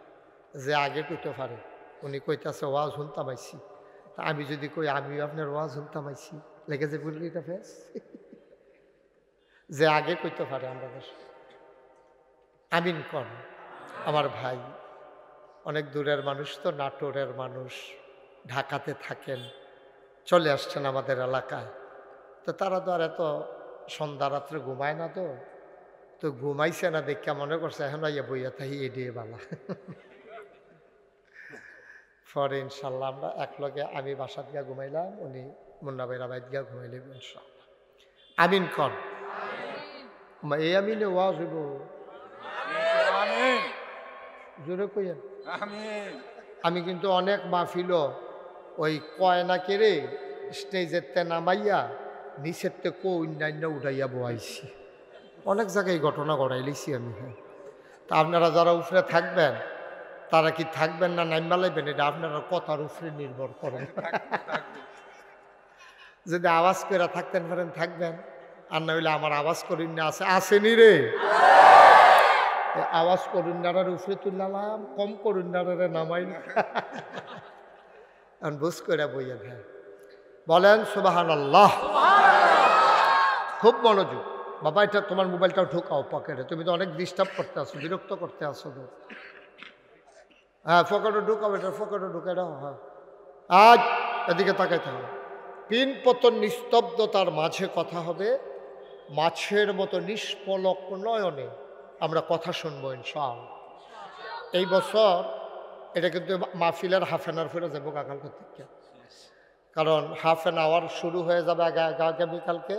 যে আগে কইতে পারে, উনি কইতাছে ওয়াজ শুনতাম আইছি। তা আমি যদি কই আমিও আপনার ওয়াজ শুনতাম আইছি, লেগে যে বললি এটা ফেস, যে আগে কইতে পারে আমাদের আমিন কন। আমার ভাই অনেক দূরের মানুষ, তো নাটোরের মানুষ, ঢাকাতে থাকেন, চলে আসছেন আমাদের এলাকায়। তো তারা তো আর এত সন্ধ্যা রাত্রে ঘুমায় না, তো ঘুমাইছে না দেখে মনে করছে এখন ইয়ে বইয়া থাকি এডিয়ে বালা। পরে ইনশাল্লাহ আমরা একলগে, আমি বাসা দিয়া ঘুমাইলাম, উনি মুন্না ভাইরা বাইর গিয়া ঘুমাইলে ইনশাল্লাহ। আমিন কন। এই আমিনে ওয়াজ হইব, জোরে কইয়েন। আমি কিন্তু অনেক মাহফিল ওই কয় না কেড়ে স্টেজের তে নামাইয়া নিচের তে অন্যান্য উঠাইয়া বয়াইছি, অনেক জায়গায় ঘটনা ঘটাই লিছি আমি। হ্যাঁ, তা আপনারা যারা উপরে থাকবেন তারা কি থাকবেন না নাইমা লাইবেন, এটা আপনারা কথার উপরে নির্ভর করেন। যদি আওয়াজ করে থাকতেন পারেন থাকবেন, আর না হইলে আমার আওয়াজ করিন না আছে, আসেনি রে আওয়াজ করুন নাড়ার উপরে তুললাম, কম করুন নাড়ারে নামাই না। বুঝ করে বইয়া ভাই বলেন সুবহানাল্লাহ। খুব মনোযোগ বাবা, এটা তোমার মোবাইলটাও ঢোকাও পকেটে, তুমি তো অনেক ডিস্টার্ব করতে আসো, বিরক্ত করতে আসো। হ্যাঁ পকেটে ঢুকাও, এটা পকেটে ঢুকে দাও। হ্যাঁ আজ এদিকে তাকাইতে হবে। পিন পতন নিস্তব্ধতার মাঝে কথা হবে, মাছের মতো নিষ্পলক নয়নে আমরা কথা শুনবো ইনশাআল্লাহ। এই বছর এটা কিন্তু মাহফিলের হাফ অ্যান আওয়ার ফিরে যাবো কাকালকে থেকে, কারণ হাফ অ্যান আওয়ার শুরু হয়ে যাবে আগামীকালকে,